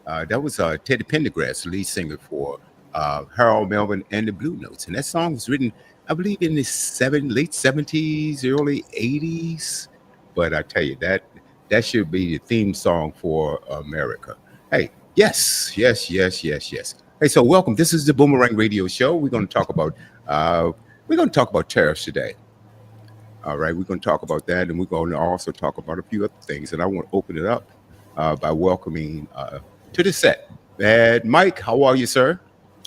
That was Teddy Pendergrass, lead singer for Harold Melvin and the Blue Notes, and that song was written, I believe, in the late '70s, early '80s. But I tell you that should be the theme song for America. Hey, yes, yes, yes, yes, yes. Hey, so welcome. This is the Boomerang Radio Show. Uh, we're going to talk about tariffs today. All right, we're going to talk about that, and we're going to also talk about a few other things. And I want to open it up by welcoming to the set, and Mike. How are you, sir?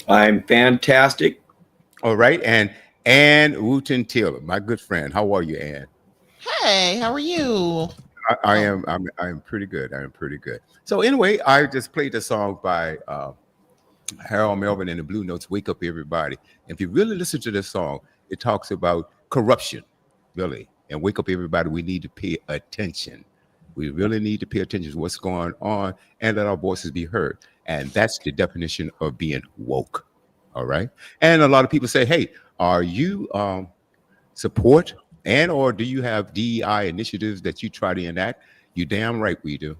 I'm fantastic. All right, and Ann Wooten Taylor, my good friend. How are you, Ann? Hey, how are you? I Oh, am. I'm pretty good. I am pretty good. So anyway, I just played a song by Harold Melvin and the Blue Notes. Wake up, everybody! If you really listen to this song, it talks about corruption, really. And wake up, everybody! We need to pay attention. We really need to pay attention to what's going on and let our voices be heard. And that's the definition of being woke. All right. And a lot of people say, "Hey, are you support and or do you have DEI initiatives that you try to enact?" You damn right we do,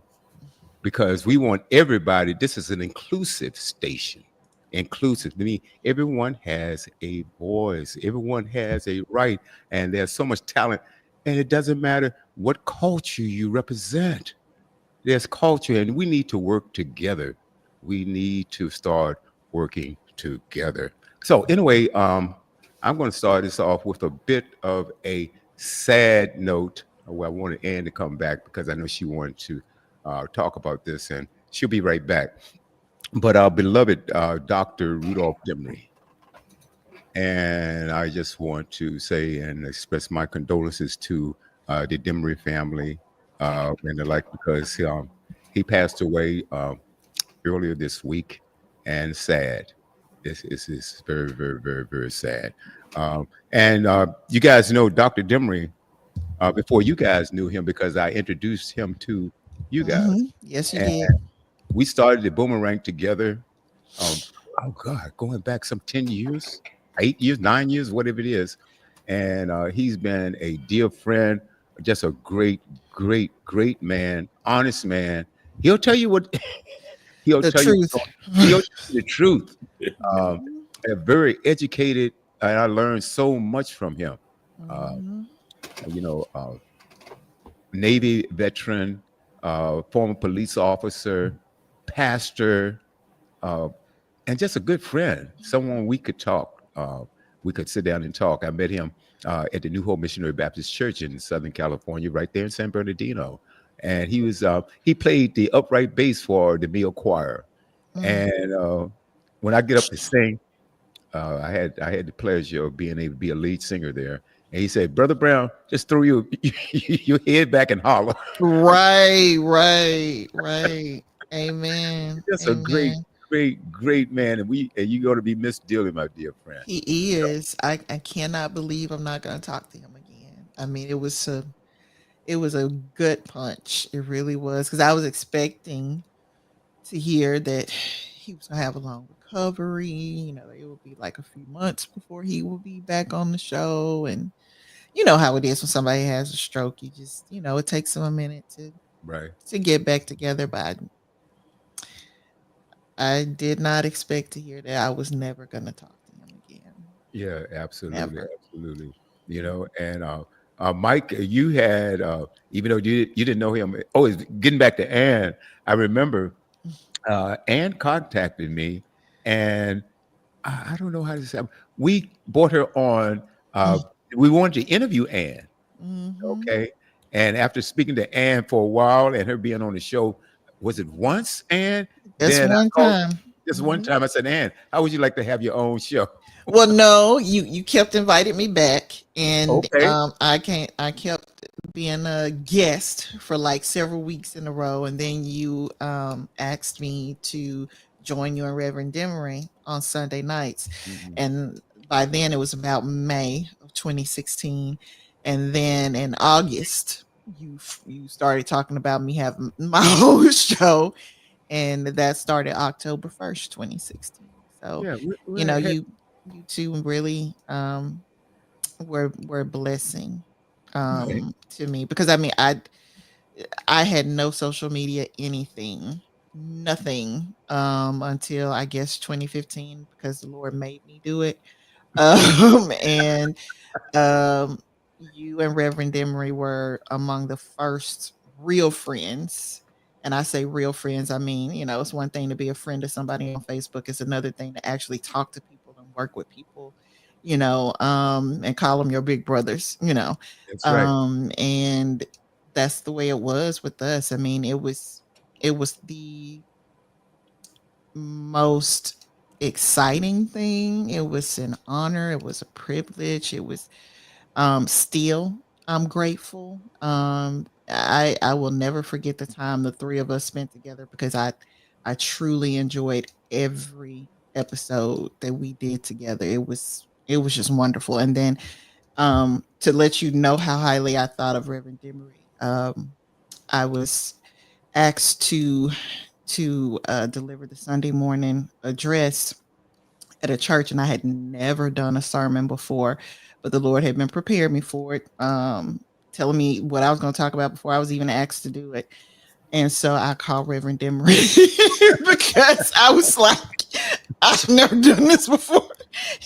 because we want everybody. This is an inclusive station. Inclusive. I mean, everyone has a voice, everyone has a right, and there's so much talent. And it doesn't matter what culture you represent. There's culture, and we need to work together. We need to start working together. So, anyway, I'm going to start this off with a bit of a sad note. Where I wanted Ann to come back because I know she wanted to talk about this, and she'll be right back. But our beloved Dr. Rudolph Demery, and I just want to say and express my condolences to the Demery family and the like, because he passed away earlier this week, and sad. This is very, very, very, very sad. And you guys know Dr. Demery before you guys knew him because I introduced him to you guys. yes, you And did. we started the Boomerang together. Um, oh God, going back some 10 years, 8 years, 9 years, whatever it is. And he's been a dear friend, just a great, great, great man, honest man. He'll tell you what he'll The tell you. truth. He'll tell you the truth. Um, Mhm, very educated, and I learned so much from him. Uh, mhm. you know, Navy veteran, former police officer, pastor, uh, and just a good friend. Someone we could talk. We could sit down and talk. I met him at the New Hope Missionary Baptist Church in Southern California, right there in San Bernardino. And he played the upright bass for the male choir. Mm. And when I get up to sing, I had the pleasure of being able to be a lead singer there. And he said, "Brother Brown, just throw your head back and holler." Right, right, right. Amen. Just a great, Amen. great, great man, and you're going to be missed dearly, my dear friend. He is. I cannot believe I'm not going to talk to him again. I mean, it was a good punch. It really was because I was expecting to hear that he was gonna have a long recovery. It would be like a few months before he will be back on the show, and you know how it is when somebody has a stroke. You just, it takes them a minute to Right? get back together. But I did not expect to hear that I was never gonna talk to him again. Yeah, absolutely, Never. absolutely. And Mike, you had even though you didn't know him. Oh, getting back to Ann, I remember Ann contacted me, and I don't know how to say. We brought her on. We wanted to interview Ann. Mm-hmm. Okay. And after speaking to Ann for a while and her being on the show, was it once, Ann? Just Then I one called time. just one Mhm. time. I said, Ann, how would you like to have your own show? Well, no, you kept inviting me back, and Okay. I kept being a guest for like several weeks in a row, and then you asked me to join you and Reverend Demery on Sunday nights, Mhm. and by then it was about May of 2016, and then in August you started talking about me having my own show, and that started October 1st, 2016. So, Yeah. Hey, you two really were a blessing right. to me because I mean I had no social media anything nothing until I guess 2015 because the Lord made me do it. And um, you and Reverend Emery were among the first real friends. And I say real friends, I mean, it's one thing to be a friend of somebody on Facebook. It's another thing to actually talk to people and work with people, and call them your big brothers, That's right. and that's the way it was with us. I mean, it was the most exciting thing. It was an honor. It was a privilege. It was still, I'm grateful. I will never forget the time the three of us spent together because I truly enjoyed every episode that we did together. It was just wonderful. And then to let you know how highly I thought of Reverend Demery, I was asked to deliver the Sunday morning address at a church, and I had never done a sermon before, but the Lord had been preparing me for it, telling me what I was going to talk about before I was even asked to do it. And so I called Reverend Demery because I was like, I've never done this before,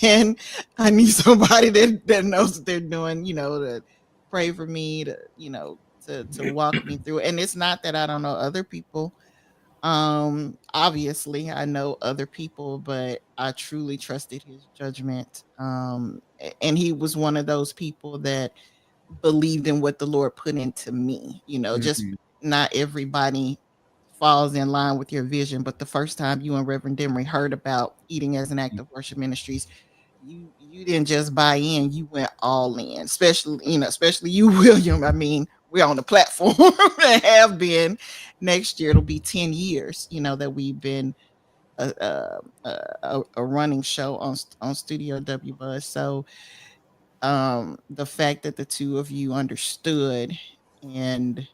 and I need somebody that knows what they're doing, to pray for me, to walk me through it. And it's not that I don't know other people. Obviously, I know other people, but I truly trusted his judgment. And he was one of those people that believed in what the Lord put into me. Just Mhm. not everybody falls in line with your vision. But the first time you and Reverend Demery heard about Eating as an Act of Worship Ministries, you didn't just buy in, you went all in. Especially you, William. I mean, we're on the platform and have been. Next year it'll be 10 years, that we've been a running show on Studio W Buzz. So the fact that the two of you understood and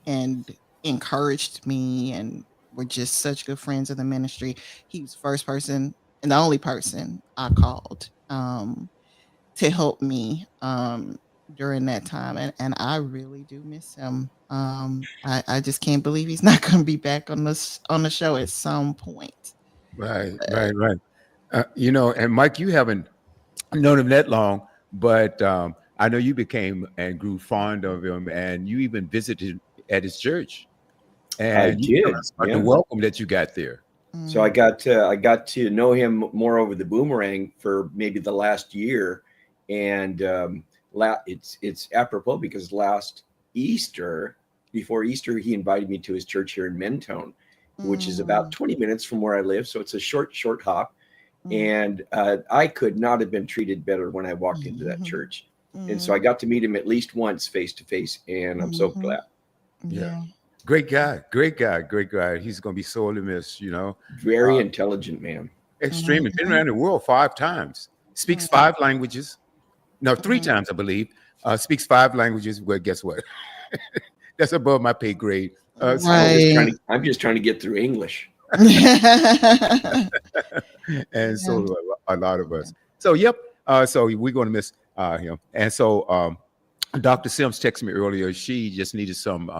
and encouraged me and were just such good friends of the ministry. He was the first person and the only person I called to help me during that time. And I really do miss him. I just can't believe he's not going to be back on the show at some point. Right, But right, right. And Mike, you haven't known him that long, but I know you became and grew fond of him, and you even visited at his church. I And you tell did, us about the yeah. welcome that you got there. So mm, I got to know him more over the Boomerang for maybe the last year, and it's apropos because last Easter, before Easter, he invited me to his church here in Mentone, which is about mm, 20 minutes from where I live. So it's a short hop, mm, and I could not have been treated better when I walked into that mhm, church, and so I mm, got to meet him at least once face to face, and I'm so mhm. glad. Yeah. Yeah. Great guy, great guy, great guy. He's going to be sorely missed. Very intelligent man. Extremely. Been Mhm, around the world 5 times. Speaks mm, 5 languages. No, three mm. times, I believe. Speaks 5 languages. Well, guess what? That's above my pay grade. So, Right. I'm just trying to get through English. and Yeah. so a lot of us. So, yep. So we're going to miss him. And so Dr. Sims texted me earlier. She just needed some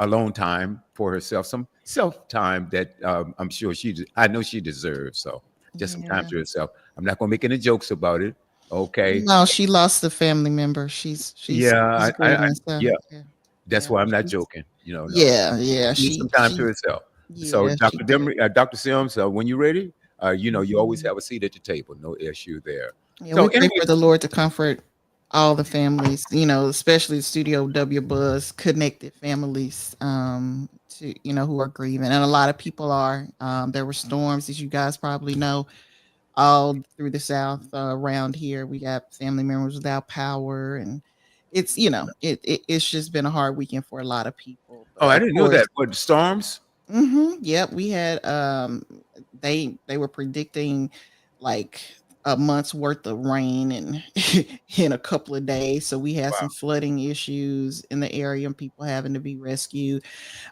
alone time for herself, some self time that I'm sure I know she deserves. So just some time Yeah. to herself. I'm not going to make any jokes about it. Okay. No, she lost a family member. She's Yeah. she's grieving, so Yeah. yeah. That's Yeah. why I'm not She's joking. No. yeah, yeah. She needs some She time to she herself. So, yeah, she Dr. did. Dr. Sims, when you're ready, you always Mhm. have a seat at the table. No issue there. Yeah, So, we pray anyway, for the Lord to comfort all the families, especially Studio W Buzz connected families, to who are grieving. And a lot of people are. There were storms, as you guys probably know, all through the South, around here. We got family members without power, and it's just been a hard weekend for a lot of people. oh, But I of didn't know course, that. What storms? yep, we had they were predicting like a month's worth of rain and in a couple of days. So we had Wow. some flooding issues in the area and people having to be rescued.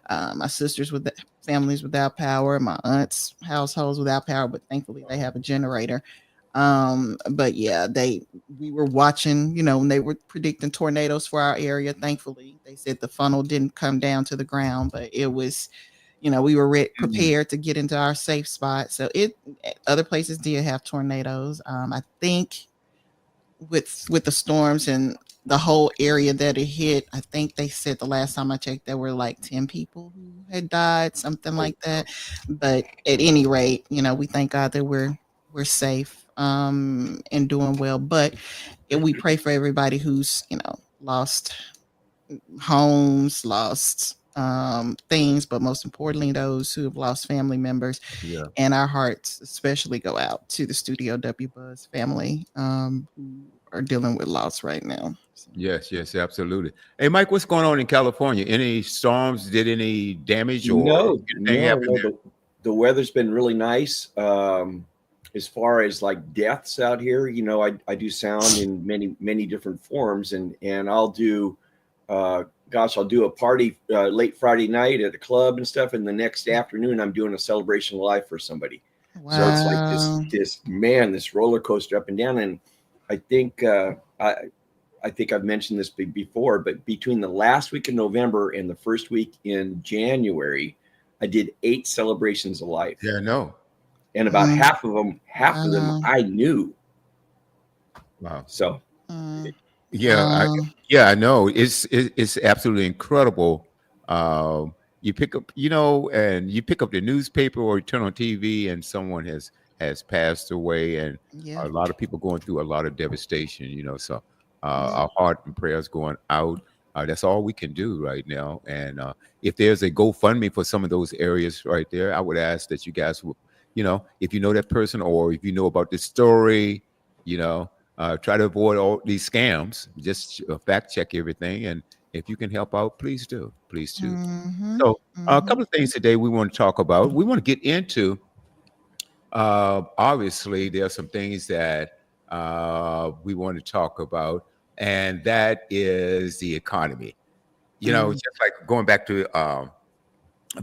My sisters with families without power, my aunts households without power, but thankfully they have a generator. But yeah, we were watching, when they were predicting tornadoes for our area. Thankfully, they said the funnel didn't come down to the ground, but we were Mhm. prepared to get into our safe spot. So other places did have tornadoes. I think with the storms and the whole area that it hit, I think they said the last time I checked there were like 10 people who had died, something Oh, like that. But at any rate, we thank God that we're safe and doing well. But we pray for everybody who's, lost homes, lost things, but most importantly, those who have lost family members. Yeah. And our hearts especially go out to the Studio W Buzz family who are dealing with loss right now. So. Yes, yes, absolutely. Hey, Mike, what's going on in California? Any storms? Did any damage or no, anything no, happen no. there? The weather's been really nice. As far as like deaths out here, I do sound in many different forms, and I'll do, I'll do a party late Friday night at a club and stuff, and the next afternoon I'm doing a celebration of life for somebody. So it's like Wow. this roller coaster up and down, and I think I think I've mentioned this before, but between the last week of November and the first week in January, I did 8 celebrations of life, Yeah, no. and about Mm, half of them wow. I knew. Wow. So Mm, Yeah, wow. yeah, I know. It's absolutely incredible. You pick up, and you pick up the newspaper or you turn on TV, and someone has passed away, and Yeah. a lot of people going through a lot of devastation. So Yeah. our heart and prayers going out. That's all we can do right now. And if there's a GoFundMe for some of those areas right there, I would ask that you guys would, if you know that person or if you know about this story, you know. Try to avoid all these scams. Just fact check everything, and if you can help out, please do. Please do. Mm-hmm. So, a Mm-hmm. couple of things today we want to talk about. We want to get into. Obviously, there are some things that we want to talk about, and that is the economy. Mm, Just like going back to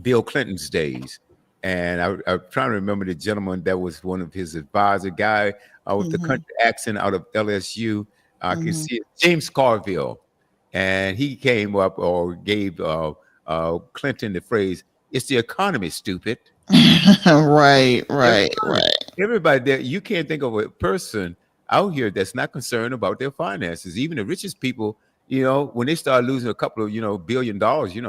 Bill Clinton's days. And I'm trying to remember the gentleman that was one of his advisor guy with the mm-hmm. country accent out of LSU. I can Mm-hmm. see it, James Carville. And he came up or gave Clinton the phrase, "It's the economy, stupid." Right, The right, economy. right. Everybody there, you can't think of a person out here that's not concerned about their finances. Even the richest people, when they start losing a couple of, $1 billion,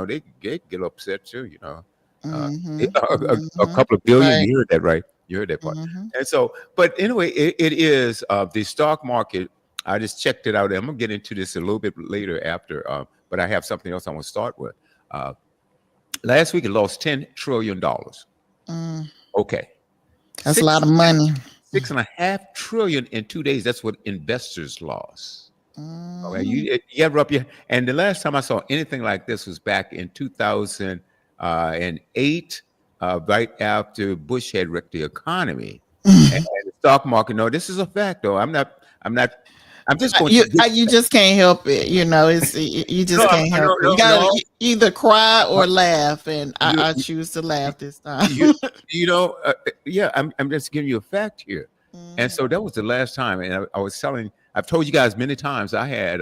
they get upset too, Uh, Mm-hmm. a Mm-hmm. couple of billion, Right. you heard that right? You heard that part. Mm-hmm. And so, but anyway, it is the stock market. I just checked it out. I'm gonna get into this a little bit later after, but I have something else I want to start with. Uh, Last week it lost $10 trillion. Mm. Okay, That's a six lot of money. six and a half trillion in 2 days. That's what investors lost. Okay, Mm-hmm. you ever up your and the last time I saw anything like this was back in 2008, right after Bush had wrecked the economy and the stock market. No, this is a fact, though. I'm not. I'm just going to give. You just can't help it. You No, just can't help no, it. You no, gotta no. either cry Uh, or laugh, and You, I choose to laugh this time. you, yeah. I'm just giving you a fact here. And Mhm, so that was the last time. And I was telling. I've told you guys many times. I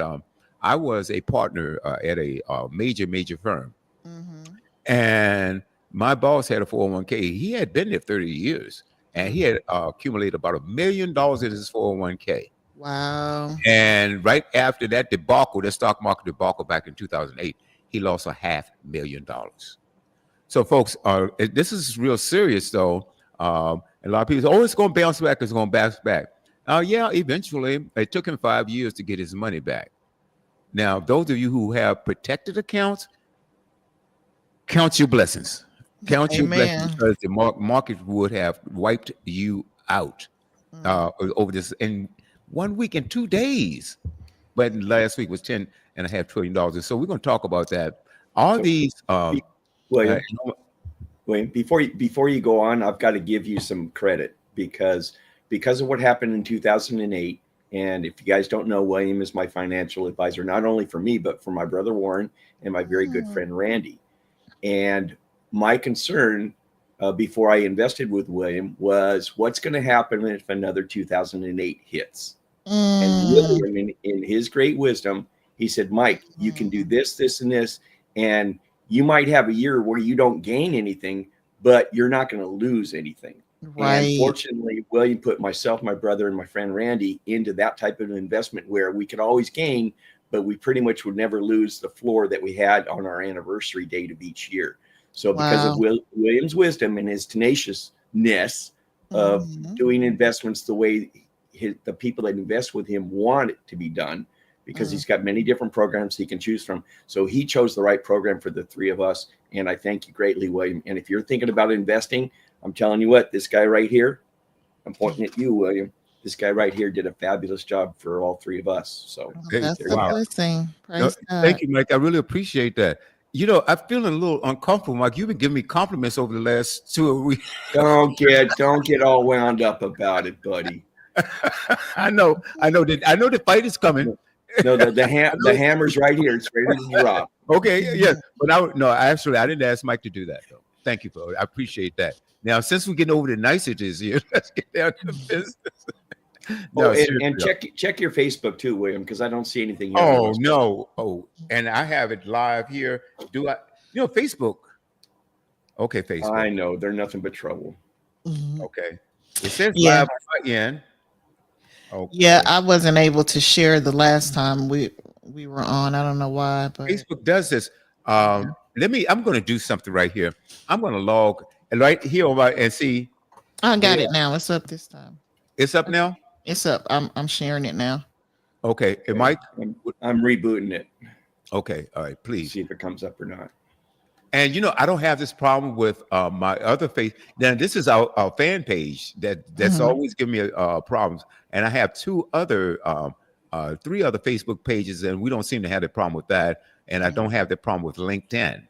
was a partner at a major firm, mhm, and my boss had a 401k. He had been there 30 years, and he mhm. had accumulated about $1 million in his 401k. Wow. And right after that debacle, the stock market debacle back in 2008, he lost $500,000. So, folks, this is real serious, though. And a lot of people say, "Oh, it's going to bounce back. It's going to bounce back." Yeah, eventually, it took him 5 years to get his money back. Now, those of you who have protected accounts, count your blessings. Count your blessings Amen. because the market would have wiped you out Mm. over this in 1 week and 2 days. But last week was $10.5 trillion. And so we're going to talk about that. All so these, be, uh, William, William, before you go on, I've got to give you some credit because of what happened in 2008. And if you guys don't know, William is my financial advisor, not only for me, but for my brother Warren and my very good Mm. friend Randy. And my concern before I invested with William was what's going to happen if another 2008 hits. And Mm. William, in his great wisdom, he said, Mike, you can do Mhm. this, this, and this, and you might have a year where you don't gain anything, but you're not going to lose anything. Right. And fortunately, William put myself, my brother, and my friend Randy into that type of investment where we could always gain, but we pretty much would never lose the floor that we had on our anniversary date of each year. So because of William's wisdom and his tenaciousness of doing investments the way the people that invest with him want it to be done, because he's got many different programs he can choose from. So he chose the right program for the three of us. And I thank you greatly, William. And if you're thinking about investing, I'm telling you what, this guy right here, I'm pointing at you, William. This guy right here did a fabulous job for all three of us. So That's a blessing. Praise God. Thank you, Mike. I really appreciate that. You know, I'm feeling a little uncomfortable, Mike. You've been giving me compliments over the last 2 weeks. Don't get all wound up about it, buddy. I know the fight is coming. No, the hammer's right here. It's ready to drop. Okay, yeah. But I didn't ask Mike to do that though. Thank you for it. I appreciate that. Now, since we're getting over the niceties here, let's get down to business. And check your Facebook too, William, because I don't see anything here. Oh no. Oh, and I have it live here. Do I? Facebook. Okay, Facebook. I know they're nothing but trouble. Okay. It says live on my end. Okay. Yeah, I wasn't able to share the last time we were on. I don't know why, but Facebook does this. I'm going to do something right here. I'm going to log right here and see. I got it now. It's up this time. It's up now. It's up. I'm sharing it now. Okay, Mike. I'm rebooting it. Okay, all right. Please see if it comes up or not. And I don't have this problem with my other face. Now this is our fan page that's always giving me problems. And I have three other Facebook pages, and we don't seem to have the problem with that. And I don't have the problem with LinkedIn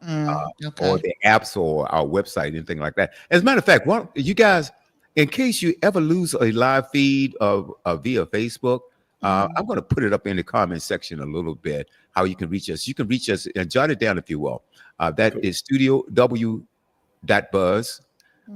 or the apps or our website, anything like that. As a matter of fact, you guys, in case you ever lose a live feed of via Facebook, I'm going to put it up in the comment section a little bit, how you can reach us. You can reach us and jot it down if you will. That is studiow.buzz,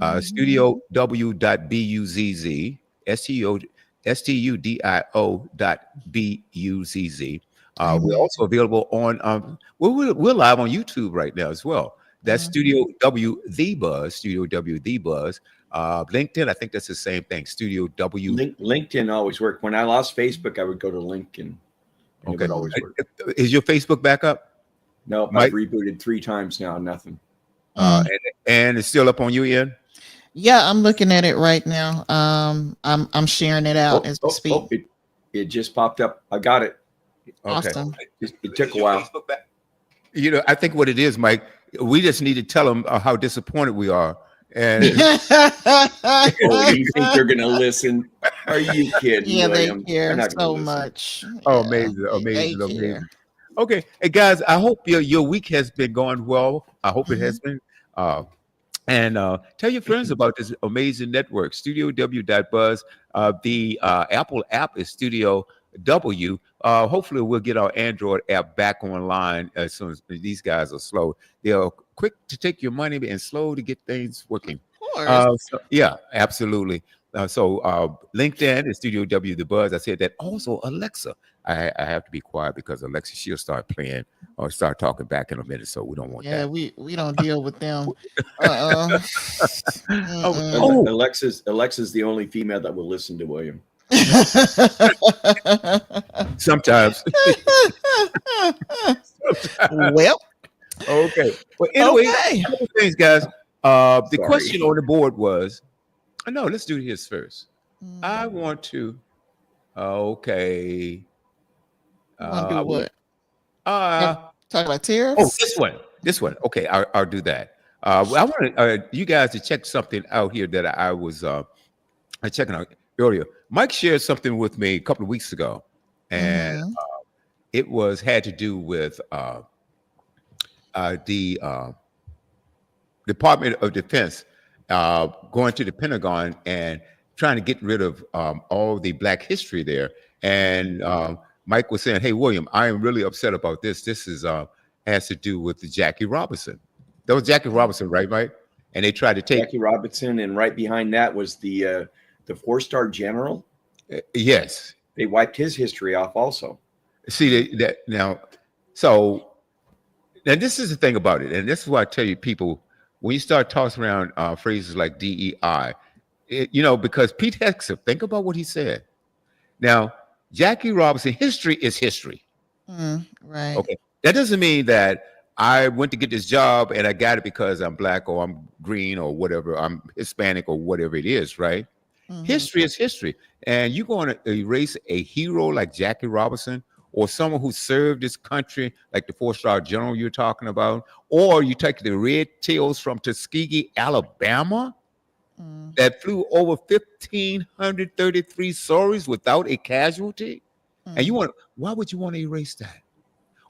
studiow.buzz, studio.buzz. We're also available on, we're live on YouTube right now as well. That's Studio W The Buzz, Studio W The Buzz. LinkedIn, I think that's the same thing. Studio W. LinkedIn always worked. When I lost Facebook, I would go to LinkedIn. Okay. It always worked. Is your Facebook back up? No, I've rebooted 3 times now. Nothing. And it's still up on your end? Yeah, I'm looking at it right now. I'm sharing it out as we speak. It just popped up. I got it. Okay. Awesome. It took a while. I think what it is, Mike, we just need to tell them how disappointed we are. And you think they're going to listen? Are you kidding? Yeah, William? they care so much. Oh, amazing. Okay. Hey, guys, I hope your week has been going well. I hope it has been. And tell your friends about this amazing network, Studio W.Buzz. The Apple app is Studio W. Hopefully, we'll get our Android app back online as soon as these guys are slow. They're quick to take your money and slow to get things working. Of course. Yeah, absolutely. So LinkedIn is Studio W The Buzz. I said that. Also, Alexa. I have to be quiet because Alexa, she'll start playing or start talking back in a minute. So we don't want that. Yeah, we don't deal with them. Alexa's the only female that will listen to William. Sometimes. Well. Okay. Well, anyway, things, guys. The question on the board was, no, let's do this first. I want to. Okay. Want to do what? Talk about tariffs? Oh, this one. Okay, I'll do that. I want you guys to check something out here that I was checking out earlier. Mike shared something with me a couple of weeks ago, and it had to do with the Department of Defense going to the Pentagon and trying to get rid of all the Black history there. And Mike was saying, "Hey, William, I am really upset about this. This is has to do with the Jackie Robinson. That was Jackie Robinson, right, Mike? And they tried to take Jackie Robinson, and right behind that was the 4-star general. Yes, they wiped his history off also. See that now. So Now, this is the thing about it, and this is why I tell you, people, when you start tossing around phrases like DEI, because Pete Hegseth, think about what he said. Now, Jackie Robinson, history is history. Right. Okay. That doesn't mean that I went to get this job and I got it because I'm black or I'm green or whatever, I'm Hispanic or whatever it is, right? History is history. And you're going to erase a hero like Jackie Robinson or someone who served this country like the 4-star general you're talking about, or you take the Red Tails from Tuskegee, Alabama, that flew over 1,533 stories without a casualty. And why would you want to erase that?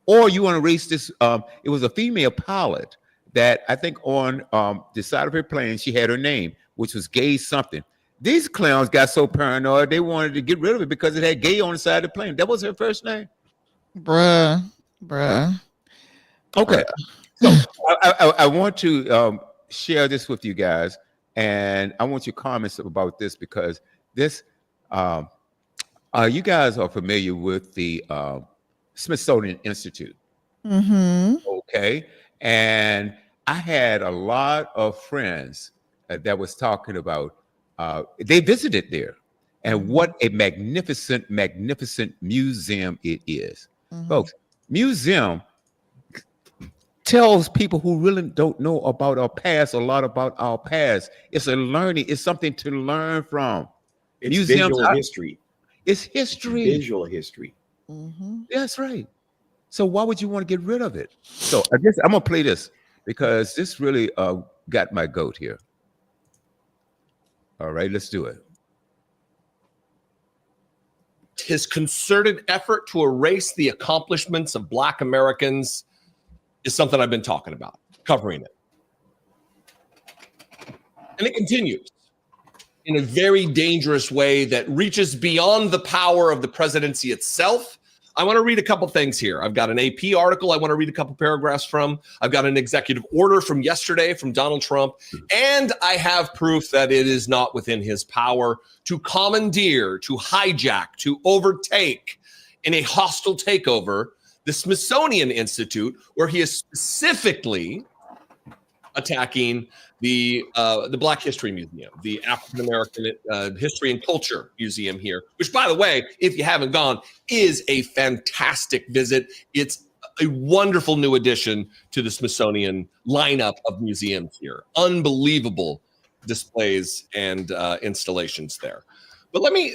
Or you want to erase this? It was a female pilot that I think on the side of her plane, she had her name, which was Gay something. These clowns got so paranoid, they wanted to get rid of it because it had gay on the side of the plane. That was her first name. Bruh. Okay. So I want to share this with you guys, and I want your comments about this because this, you guys are familiar with the Smithsonian Institute. Okay. And I had a lot of friends that was talking about, they visited there and what a magnificent museum it is. Folks, museum tells people who really don't know about our past a lot about our past. It's a learning, it's something to learn from. It's Museums visual history. It's history. Visual history. That's right. So why would you want to get rid of it? So I guess I'm gonna play this because this really got my goat here. All right, let's do it. His concerted effort to erase the accomplishments of Black Americans is something I've been talking about, covering it. And it continues in a very dangerous way that reaches beyond the power of the presidency itself. I want to read a couple things here. I've got an AP article I want to read a couple paragraphs from. I've got an executive order from yesterday from Donald Trump. And I have proof that it is not within his power to commandeer, to hijack, to overtake in a hostile takeover the Smithsonian Institute, where he is specifically attacking the Black History Museum, the African American History and Culture Museum here, which, by the way, if you haven't gone, is a fantastic visit. It's a wonderful new addition to the Smithsonian lineup of museums here. Unbelievable displays and installations there. But let me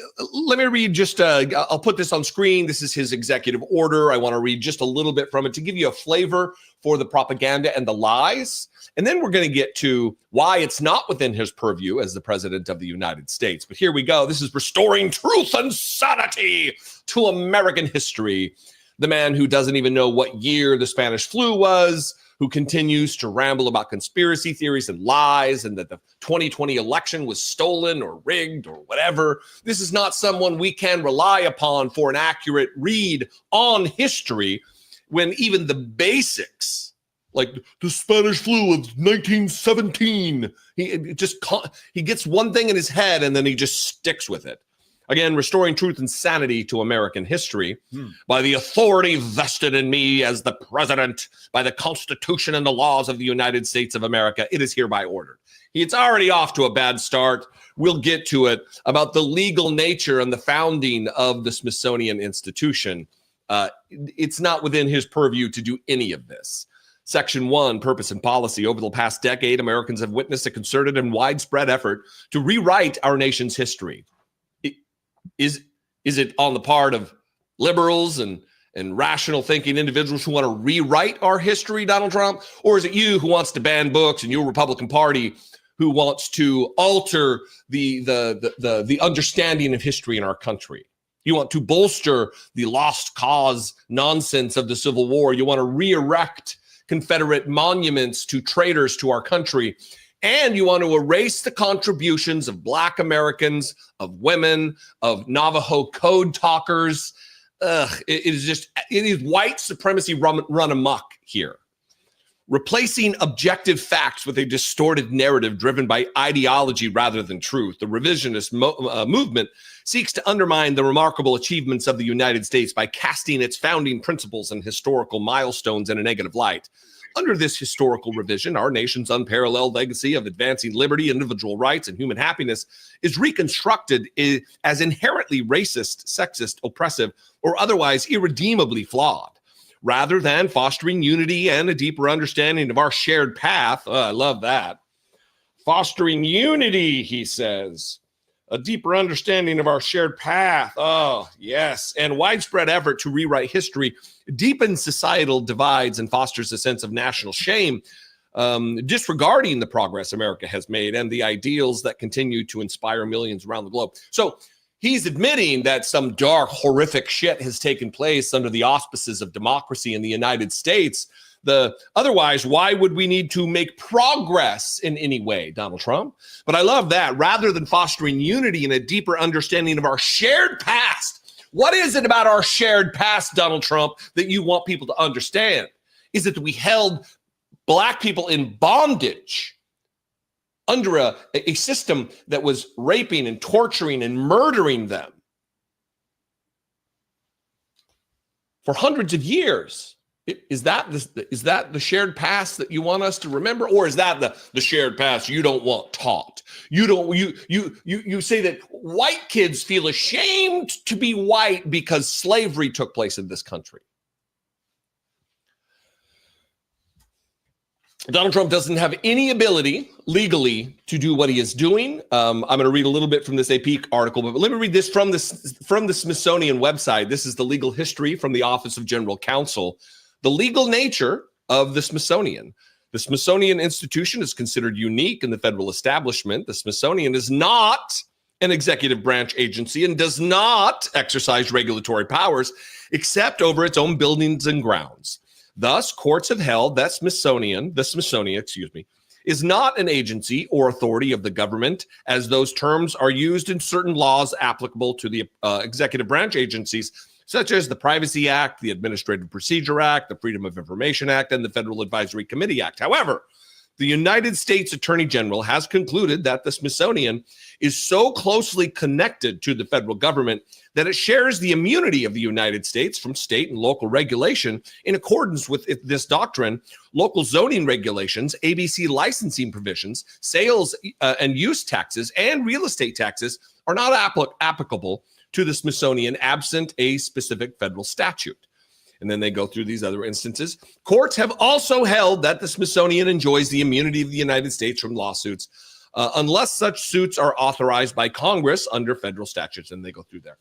read just, I'll put this on screen. This is his executive order. I want to read just a little bit from it to give you a flavor for the propaganda and the lies. And then we're going to get to why it's not within his purview as the president of the United States. But here we go. This is restoring truth and sanity to American history. The man who doesn't even know what year the Spanish flu was, who continues to ramble about conspiracy theories and lies and that the 2020 election was stolen or rigged or whatever. This is not someone we can rely upon for an accurate read on history when even the basics, like the Spanish flu of 1917, he gets one thing in his head and then he just sticks with it. Again, restoring truth and sanity to American history by the authority vested in me as the president, by the Constitution and the laws of the United States of America, it is hereby ordered. It's already off to a bad start. We'll get to it about the legal nature and the founding of the Smithsonian Institution. It's not within his purview to do any of this. Section 1, purpose and policy. Over the past decade, Americans have witnessed a concerted and widespread effort to rewrite our nation's history. Is it on the part of liberals and rational thinking individuals who want to rewrite our history, Donald Trump? Or is it you who wants to ban books and your Republican Party who wants to alter the understanding of history in our country? You want to bolster the lost cause nonsense of the Civil War. You want to re-erect Confederate monuments to traitors to our country. And you want to erase the contributions of Black Americans, of women, of Navajo code talkers. It is white supremacy run amok here. replacing objective facts with a distorted narrative driven by ideology rather than truth. The revisionist movement seeks to undermine the remarkable achievements of the United States by casting its founding principles and historical milestones in a negative light. Under this historical revision, our nation's unparalleled legacy of advancing liberty, individual rights, and human happiness is reconstructed as inherently racist, sexist, oppressive, or otherwise irredeemably flawed. Rather than fostering unity and a deeper understanding of our shared path, I love that. Fostering unity, he says. A deeper understanding of our shared path. Oh, yes. And widespread effort to rewrite history deepens societal divides and fosters a sense of national shame, disregarding the progress America has made and the ideals that continue to inspire millions around the globe. So he's admitting that some dark, horrific shit has taken place under the auspices of democracy in the United States. Otherwise, why would we need to make progress in any way, Donald Trump? But I love that. Rather than fostering unity and a deeper understanding of our shared past, what is it about our shared past, Donald Trump, that you want people to understand? Is it that we held Black people in bondage under a system that was raping and torturing and murdering them for hundreds of years? Is that the shared past that you want us to remember, or is that the shared past you don't want taught? You say that white kids feel ashamed to be white because slavery took place in this country. Donald Trump doesn't have any ability legally to do what he is doing. I'm going to read a little bit from this AP article, but let me read this from the Smithsonian website. This is the legal history from the Office of General Counsel. The legal nature of the Smithsonian. The Smithsonian Institution is considered unique in the federal establishment. The Smithsonian is not an executive branch agency and does not exercise regulatory powers except over its own buildings and grounds. Thus, courts have held that the Smithsonian, is not an agency or authority of the government, as those terms are used in certain laws applicable to the executive branch agencies, such as the Privacy Act, the Administrative Procedure Act, the Freedom of Information Act, and the Federal Advisory Committee Act. However, the United States Attorney General has concluded that the Smithsonian is so closely connected to the federal government that it shares the immunity of the United States from state and local regulation. In accordance with this doctrine, local zoning regulations, ABC licensing provisions, sales and use taxes, and real estate taxes are not applicable to the Smithsonian absent a specific federal statute. And then they go through these other instances. Courts have also held that the Smithsonian enjoys the immunity of the United States from lawsuits unless such suits are authorized by Congress under federal statutes. And they go through there.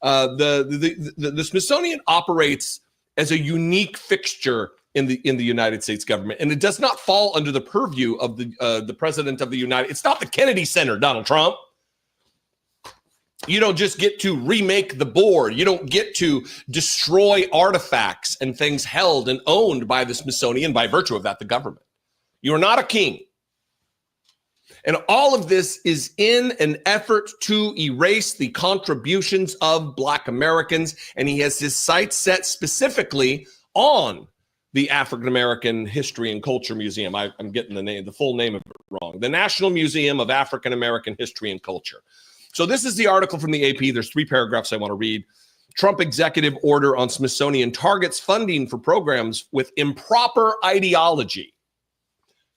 The Smithsonian operates as a unique fixture in the United States government, and it does not fall under the purview of the president of the United. It's not the Kennedy Center, Donald Trump. You don't just get to remake the board. You don't get to destroy artifacts and things held and owned by the Smithsonian by virtue of that, the government. You are not a king. And all of this is in an effort to erase the contributions of Black Americans. And he has his sights set specifically on the African American History and Culture Museum. I'm getting the full name of it wrong. The National Museum of African American History and Culture. So this is the article from the AP. There's 3 paragraphs I want to read. Trump executive order on Smithsonian targets funding for programs with improper ideology.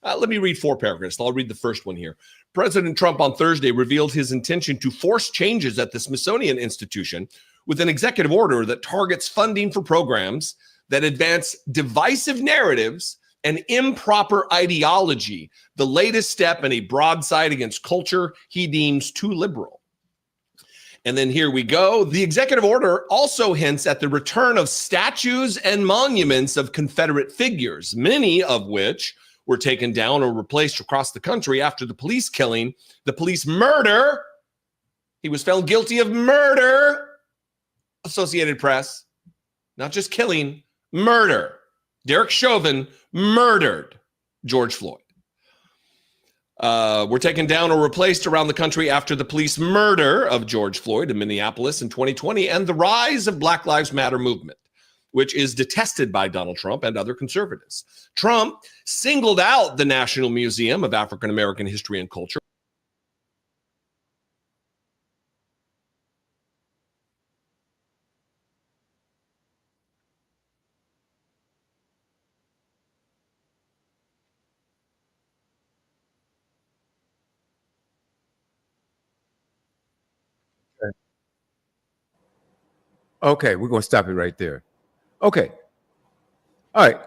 Let me read 4 paragraphs. I'll read the first one here. President Trump on Thursday revealed his intention to force changes at the Smithsonian Institution with an executive order that targets funding for programs that advance divisive narratives and improper ideology, the latest step in a broadside against culture he deems too liberal. And then here we go. The executive order also hints at the return of statues and monuments of Confederate figures, many of which were taken down or replaced across the country after the police murder. He was found guilty of murder. Associated Press, not just killing, murder. Derek Chauvin murdered George Floyd. Were taken down or replaced around the country after the police murder of George Floyd in Minneapolis in 2020 and the rise of Black Lives Matter movement. which is detested by Donald Trump and other conservatives. Trump singled out the National Museum of African American History and Culture. Okay, we're gonna stop it right there. Okay. All right.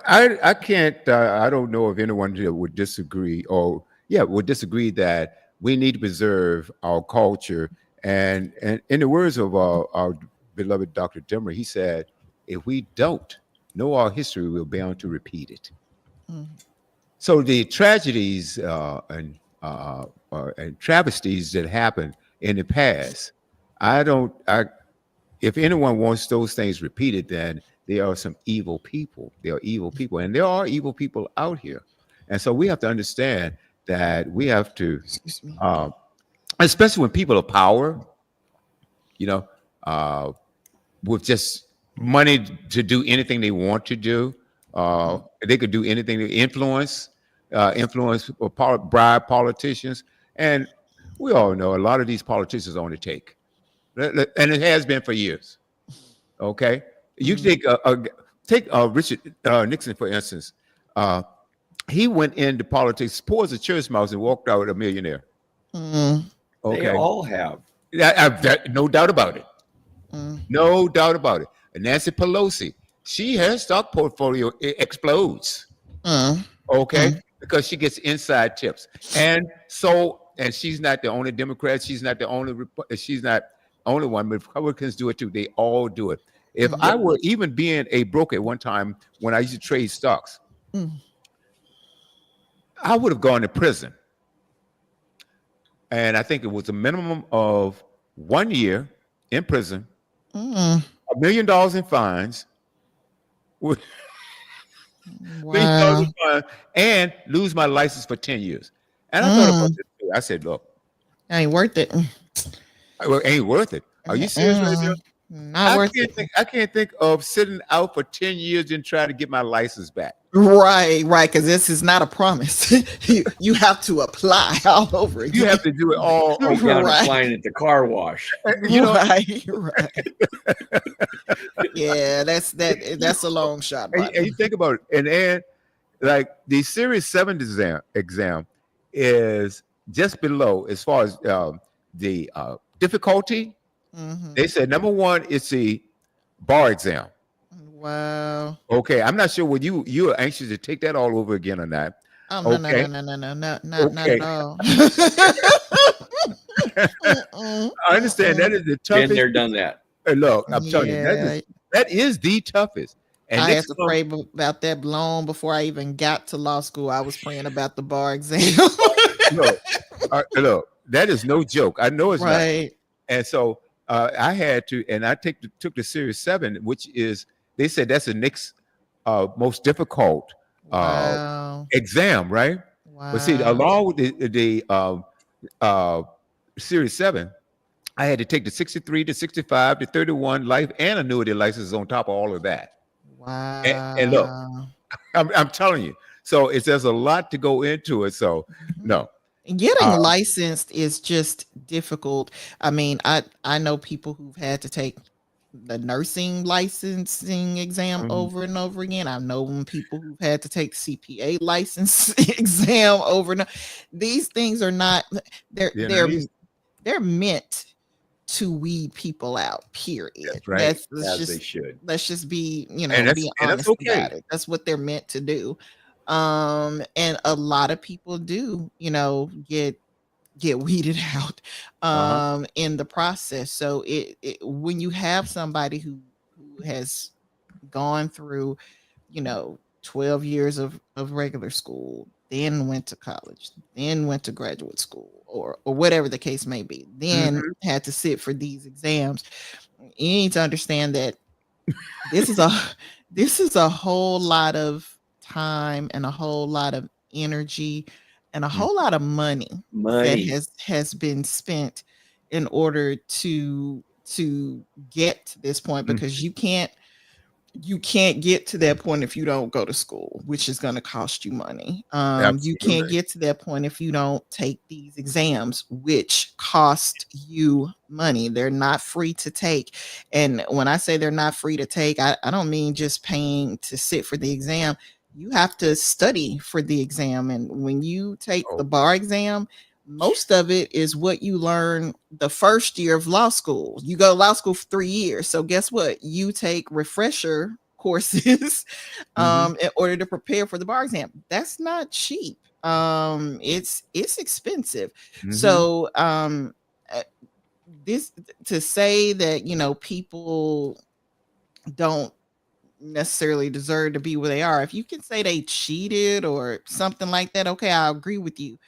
I can't I don't know if anyone here would disagree or would disagree that we need to preserve our culture. And in the words of our beloved Dr. Dimmer, he said, if we don't know our history, we're bound to repeat it. Mhm. So the tragedies and travesties that happened in the past, if anyone wants those things repeated, then there are some evil people. There are evil people, and there are evil people out here. And so we have to understand that we have to, Excuse me. especially when people of power, you know, with just money to do anything they want to do, they could do anything to influence or bribe politicians. And we all know a lot of these politicians are on the take, and it has been for years. Okay, you take Richard Nixon for instance. He went into politics, poor as a church mouse, and walked out a millionaire. Mm, They Okay, all have. no doubt about it. mm, No doubt about it. And Nancy Pelosi, her stock portfolio explodes. mm, Okay, mm. because she gets inside tips, and she's not the only Democrat. She's not the only. She's not only one. But Republicans do it too. They all do it. If Mhm. I were even being a broker at one time when I used to trade stocks, Mm. I would have gone to prison, and I think it was a minimum of 1 year in prison, Mm. $1 million in fines, with Wow. and lose my license for 10 years. And I thought about Mm. this too. I said, look, Ain't worth it. it ain't worth it. Are you serious right now? Not worth it. I can't think of sitting out for 10 years and try to get my license back. Right, because this is not a promise. you have to apply all over again. You have to do it all Go over. down Right. and flying at the car wash. You know, right. Yeah, that's a long shot. and you think about it, and then like the Series 7 exam is just below as far as the difficulty. Mhm. They said number one is the bar exam. Wow. Okay, I'm not sure whether you are anxious to take that all over again or not. Oh no, Okay. no, not Okay. at all. I understand that is the toughest. Been there, done that. Look, I'm telling you, Yeah. that is the toughest. And I had next to month- pray about that long before I even got to law school. I was praying about the bar exam. look, that is no joke. I know it's not. Right. And so I had to, and I took the Series 7, which is, they said that's the next most difficult Wow. exam, right? Wow. But see, along with the Series 7, I had to take the 63, the 65, the 31 life and annuity licenses on top of all of that. Wow. And look, I'm telling you. So there's a lot to go into it. So no. Getting licensed is just difficult. I mean, I know people who've had to take the nursing licensing exam over and over again. I've known people who've had to take CPA license exam over and over. These things are not they're meant to weed people out, period. That's right. As they should. Let's just be, be And that's honest okay. about it. That's what they're meant to do. And a lot of people do, get weeded out in the process. So when you have somebody who has gone through 12 years of regular school, then went to college, then went to graduate school, or whatever the case may be, then had to sit for these exams, you need to understand that this is a whole lot of time and a whole lot of energy and a whole lot of money that has been spent in order to get to this point, because you can't you can't get to that point if you don't go to school, which is going to cost you money. You can't Absolutely. get to that point if you don't take these exams, which cost you money. They're not free to take. And when I say they're not free to take, I don't mean just paying to sit for the exam. You have to study for the exam. And when you take Oh, the bar exam, most of it is what you learn the first year of law school. You go to law school for 3 years. So guess what? You take refresher courses mhm, in order to prepare for the bar exam. That's not cheap. It's expensive. mhm. So uh, this to say that, people don't necessarily deserve to be where they are. If you can say they cheated or something like that, okay, I agree with you.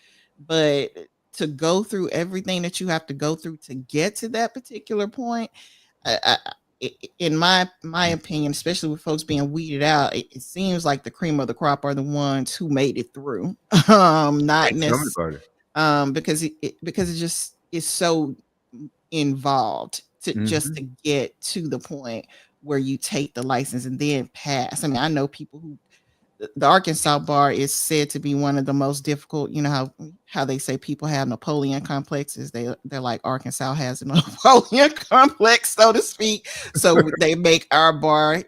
But to go through everything that you have to go through to get to that particular point, in my opinion, especially with folks being weeded out, it seems like the cream of the crop are the ones who made it through. Not Ain't tell me necessarily about it. because because it just is so involved to just Mhm. to get to the point where you take the license and then pass. I mean, I know people who the Arkansas bar is said to be one of the most difficult. You know how they say people have Napoleon complexes. They're like Arkansas has a Napoleon complex, so to speak. So they make our bar,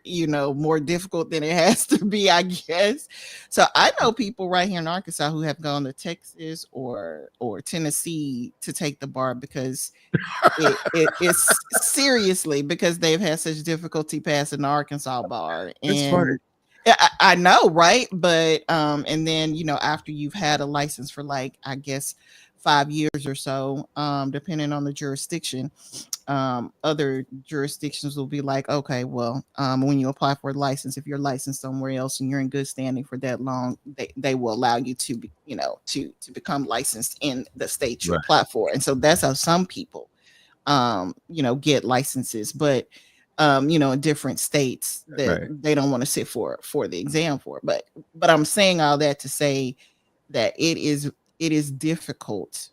more difficult than it has to be, I guess. So I know people right here in Arkansas who have gone to Texas or Tennessee to take the bar because it's seriously because they've had such difficulty passing the Arkansas bar. It's funny. And I know, right? But and then after you've had a license for like I guess 5 years or so, depending on the jurisdiction, other jurisdictions will be like, okay, well, when you apply for a license, if you're licensed somewhere else and you're in good standing for that long, they will allow you to be, to become licensed in the state you Right, apply for. And so that's how some people get licenses, but in different states that right. they don't want to sit for the exam for. But I'm saying all that to say that it is difficult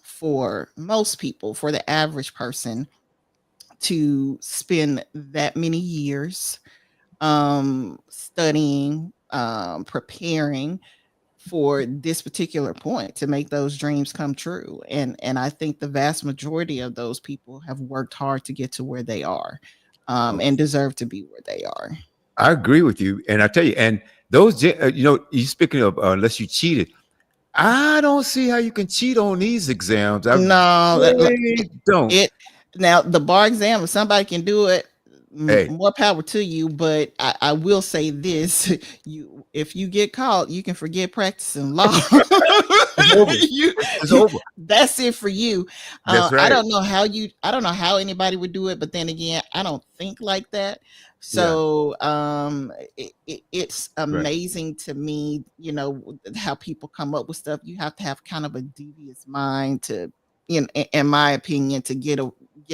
for most people, for the average person, to spend that many years studying, preparing for this particular point to make those dreams come true. And I think the vast majority of those people have worked hard to get to where they are, Oh, and deserve to be where they are. I agree with you, and I tell you, and you speaking of unless you cheated, I don't see how you can cheat on these exams. I No, really don't. it now the bar exam, if somebody can do it, Hey, more power to you. But I will say this: if you get caught, you can forget practicing law. it's over. you, It's over. that's it for you. That's I right. don't know how I don't know how anybody would do it, but then again, I don't think like that. Yeah, So it's right. amazing to me, how people come up with stuff. You have to have kind of a devious mind to, in my opinion, to get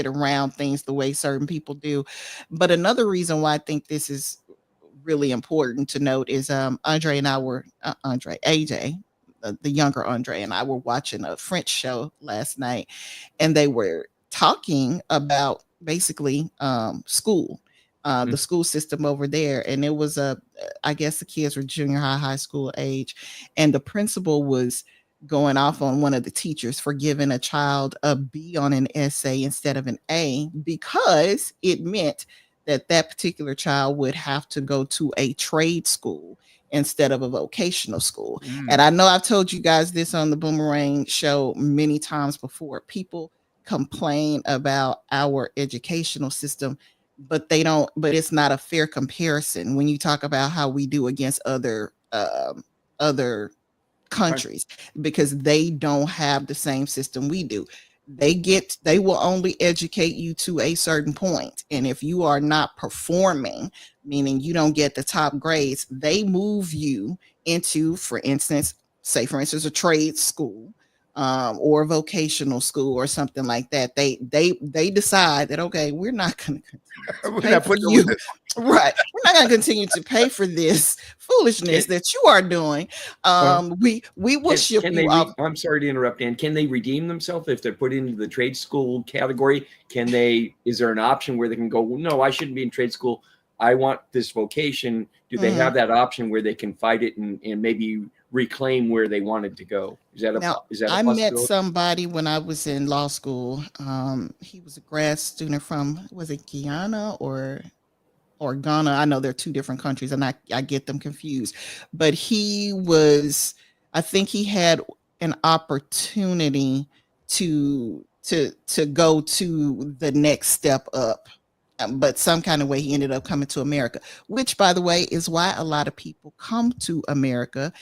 around things the way certain people do. But another reason why I think this is really important to note is Andre and I were Andre AJ, the younger Andre and I were watching a French show last night, and they were talking about basically school, Mm, the school system over there. And it was I guess the kids were junior high school age, and the principal was going off on one of the teachers for giving a child a B on an essay instead of an A because it meant that particular child would have to go to a trade school instead of a vocational school. And mm. I know I've told you guys this on the Boomerang show many times before. People complain about our educational system, but it's not a fair comparison when you talk about how we do against other countries, because they don't have the same system we do. They will only educate you to a certain point, and if you are not performing, meaning you don't get the top grades, they move you into, for instance, a trade school, or a vocational school or something like that. They decide that, okay, we're not going to continue to We're pay not for putting up with you. this. Right, we're not going to continue to pay for this foolishness Can, that you are doing. uh, We will ship can you off. I'm sorry to interrupt, Dan. Can they redeem themselves if they're put into the trade school category? Is there an option where they can go, well, no, I shouldn't be in trade school. I want this vocation. Do they have that option where they can fight it and maybe reclaim where they wanted to go? Is that a I met possibility? somebody when I was in law school. He was a grad student from, was it Guyana or Ghana? I know they're two different countries, and I get them confused. But I think he had an opportunity to go to the next step up. But some kind of way he ended up coming to America, which, by the way, is why a lot of people come to America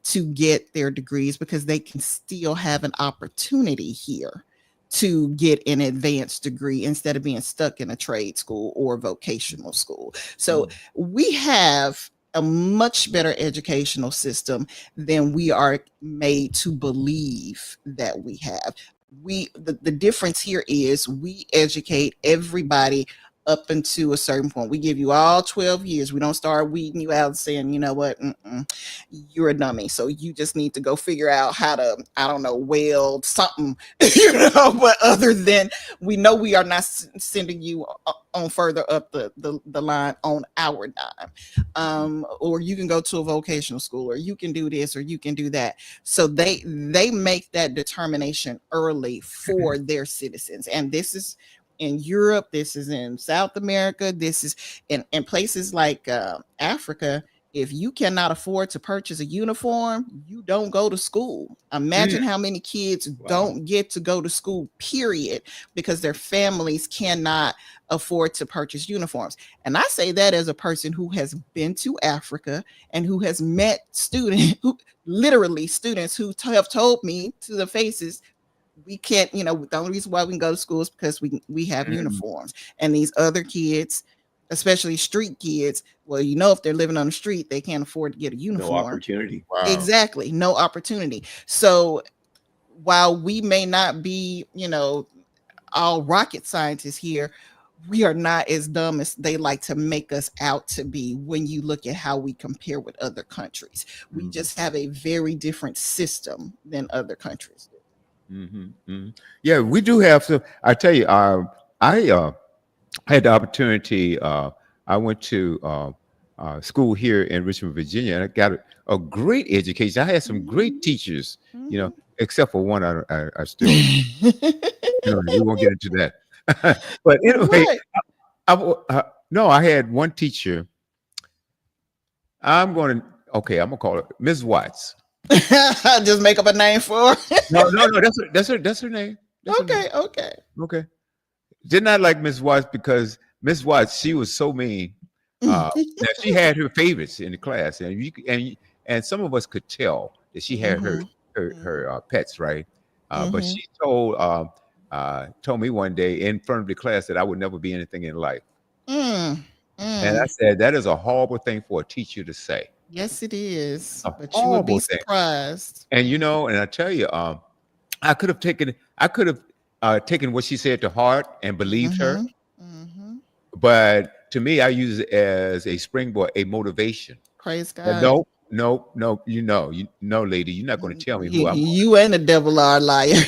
to get their degrees, because they can still have an opportunity here to get an advanced degree instead of being stuck in a trade school or vocational school. So we have a much better educational system than we are made to believe that we have. The difference here is we educate everybody up into a certain point. We give you all 12 years. We don't start weeding you out and saying, you know what, you're a dummy, so you just need to go figure out how to, I don't know, weld something, but other than, we know we are not sending you on further up the line on our dime. Or you can go to a vocational school, or you can do this, or you can do that. So they make that determination early for their citizens. And this is in Europe, this is in South America, this is in places like Africa. If you cannot afford to purchase a uniform, you don't go to school. Imagine how many kids don't get to go to school, period, because their families cannot afford to purchase uniforms. And I say that as a person who has been to Africa and who has met students who have told me to the faces, we can't, the only reason why we can go to school is because we have uniforms. And these other kids, especially street kids, well, if they're living on the street, they can't afford to get a uniform. No opportunity. Wow. Exactly. No opportunity. So while we may not be, all rocket scientists here, we are not as dumb as they like to make us out to be when you look at how we compare with other countries. We just have a very different system than other countries. Yeah, we do have some. I tell you, I had the opportunity. I went to school here in Richmond, Virginia, and I got a great education. I had some great teachers, except for one. I still, we won't get into that. But anyway, no, I had one teacher. I'm gonna call her Ms. Watts. Just make up a name for her. No, that's her name. Okay. Did not like Miss Watts because Miss Watts, she was so mean. That she had her favorites in the class, and some of us could tell that she had her pets, right? But she told me one day in front of the class that I would never be anything in life. And I said, that is a horrible thing for a teacher to say. Yes, it is. But you would be surprised. And and I tell you, I could have taken what she said to heart and believed her. But to me, I use it as a springboard, a motivation. Praise God. No, lady, you're not going to tell me who I'm. You and the devil are a liar.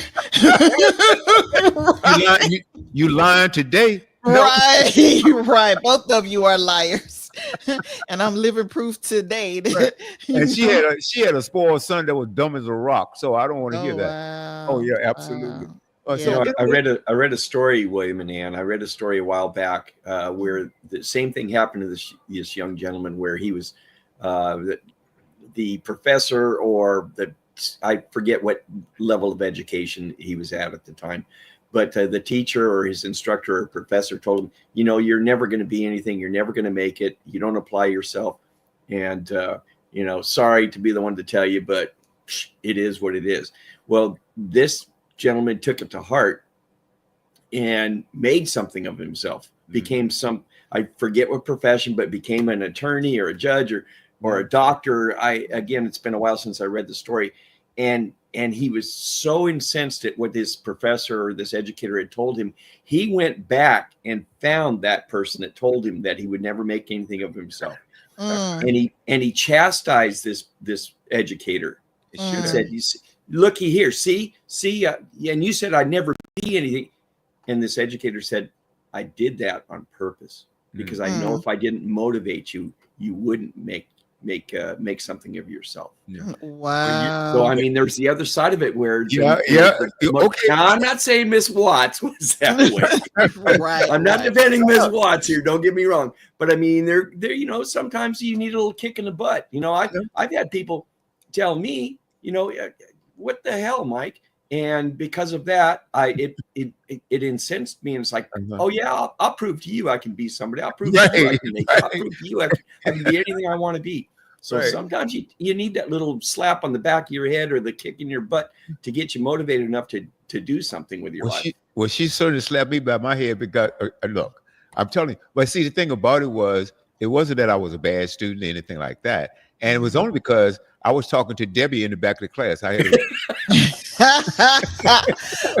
You lying today. Right. Both of you are liars. And I'm living proof today. And she had a spoiled son that was dumb as a rock. So I don't want to hear that. Wow. Oh yeah, absolutely. Wow. So I read a story, William and Ann. I read a story a while back where the same thing happened to this young gentleman, where he was the professor, or I forget what level of education he was at the time. But the teacher or his instructor or professor told him, you're never going to be anything. You're never going to make it. You don't apply yourself. And, sorry to be the one to tell you, but it is what it is. Well, this gentleman took it to heart and made something of himself, became I forget what profession, but became an attorney or a judge or a doctor. Again, it's been a while since I read the story. And he was so incensed at what this professor or this educator had told him. He went back and found that person that told him that he would never make anything of himself. And he chastised this educator. He said, looky here, see, and you said I'd never be anything. And this educator said, I did that on purpose. because I know if I didn't motivate you, you wouldn't make something of yourself. Wow. So I mean, there's the other side of it where Okay. Now I'm not saying Miss Watts was that way. Right. I'm not defending Miss Watts here. Don't get me wrong. But I mean, there, you know, sometimes you need a little kick in the butt. You know, I've had people tell me, you know, what the hell, Mike? And because of that, it incensed me. And it's like, oh yeah, I'll prove to you I can be somebody. I'll prove to you I can make it. I'll prove to you I can be anything I want to be. So sometimes you need that little slap on the back of your head or the kick in your butt to get you motivated enough to do something with your life. She certainly slapped me by my head because look, I'm telling you. But see, the thing about it wasn't that I was a bad student or anything like that, and it was only because I was talking to Debbie in the back of the class.